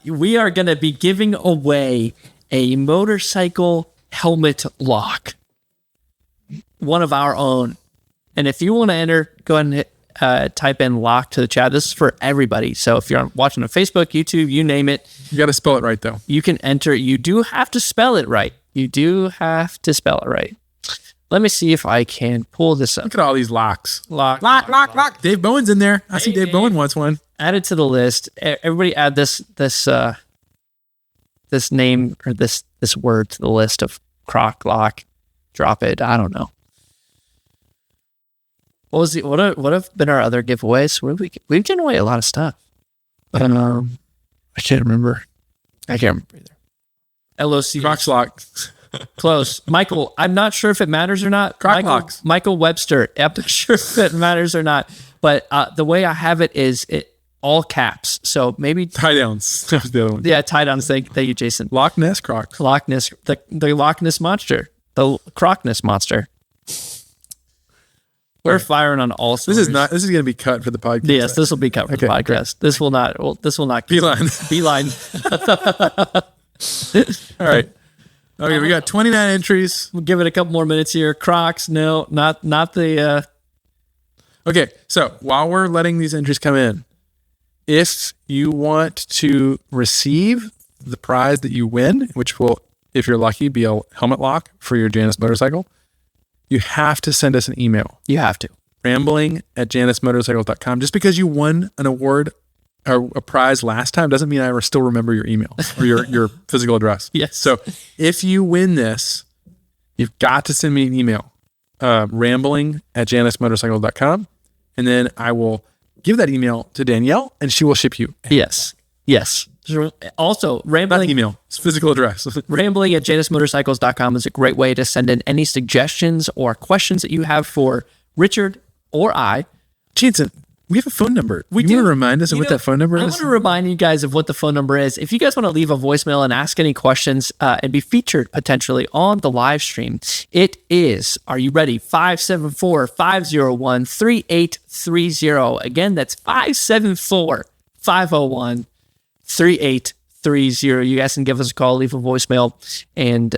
We are going to be giving away a motorcycle helmet lock, one of our own. And if you want to enter, go ahead and hit, type in lock to the chat. This is for everybody. So if you're watching on Facebook, YouTube, you name it. You got to spell it right, though. You can enter. You do have to spell it right. Let me see if I can pull this up. Look at all these locks. Lock. Dave Bowen's in there. I see Dave Bowen wants one. Add it to the list. Everybody add this name or this word to the list of croc lock. Drop it. I don't know. What have been our other giveaways? We've given away a lot of stuff. I can't remember. I can't remember either. LOC. Crocs lock. Close. Michael, I'm not sure if it matters or not. Croc locks. Michael Webster. I'm not sure if it matters or not. But the way I have it is all caps. So maybe tie downs. That was the other one. Yeah, tie downs. Thank you, Jason. Loch Ness Crocs. Loch Ness, the Loch Ness monster, the Crocness monster. We're firing on all cylinders. This is going to be cut for the podcast. Yes, this will be cut for the podcast. This will not. Beeline. All right. Okay, we got 29 entries. We'll give it a couple more minutes here. Crocs, no, not the. Okay, so while we're letting these entries come in, if you want to receive the prize that you win, which will, if you're lucky, be a helmet lock for your Janus motorcycle, you have to send us an email. You have to. rambling@janusmotorcycles.com. Just because you won an award or a prize last time doesn't mean I still remember your email or your physical address. Yes. So if you win this, you've got to send me an email, rambling@janusmotorcycles.com. And then I will give that email to Danielle and she will ship you. Yes. Also, rambling. Not email, it's physical address. Rambling@janusmotorcycles.com is a great way to send in any suggestions or questions that you have for Richard or I. Jansen, we have a phone number. You want to remind us of what that phone number is? I want to remind you guys of what the phone number is. If you guys want to leave a voicemail and ask any questions and be featured potentially on the live stream, it is, are you ready? 574-501-3830. Again, that's 574 501-3830. You guys can give us a call, leave a voicemail. And,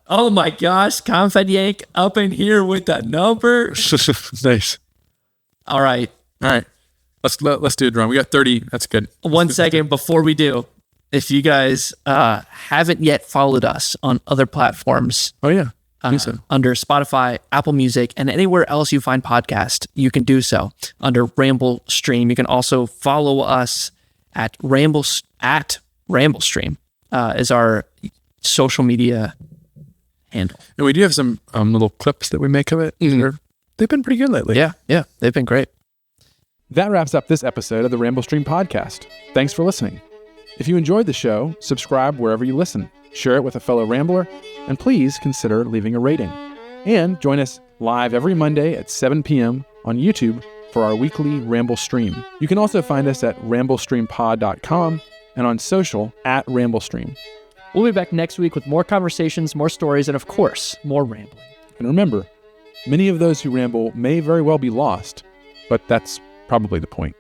oh my gosh, Confed Yank up in here with that number. Nice. All right. Let's do a drum. We got 30. That's good. 1 second before we do. If you guys haven't yet followed us on other platforms, Oh, yeah. under Spotify, Apple Music, and anywhere else you find podcast, you can do so under Ramble Stream. You can also follow us at Ramble Stream is our social media handle. And we do have some little clips that we make of it. They've been pretty good lately. Yeah, they've been great. That wraps up this episode of the Ramble Stream podcast. Thanks for listening. If you enjoyed the show, subscribe wherever you listen, share it with a fellow Rambler, and please consider leaving a rating. And join us live every Monday at 7 p.m. on YouTube for our weekly Ramble Stream. You can also find us at ramblestreampod.com and on social at RambleStream. We'll be back next week with more conversations, more stories, and of course, more rambling. And remember, many of those who ramble may very well be lost, but that's probably the point.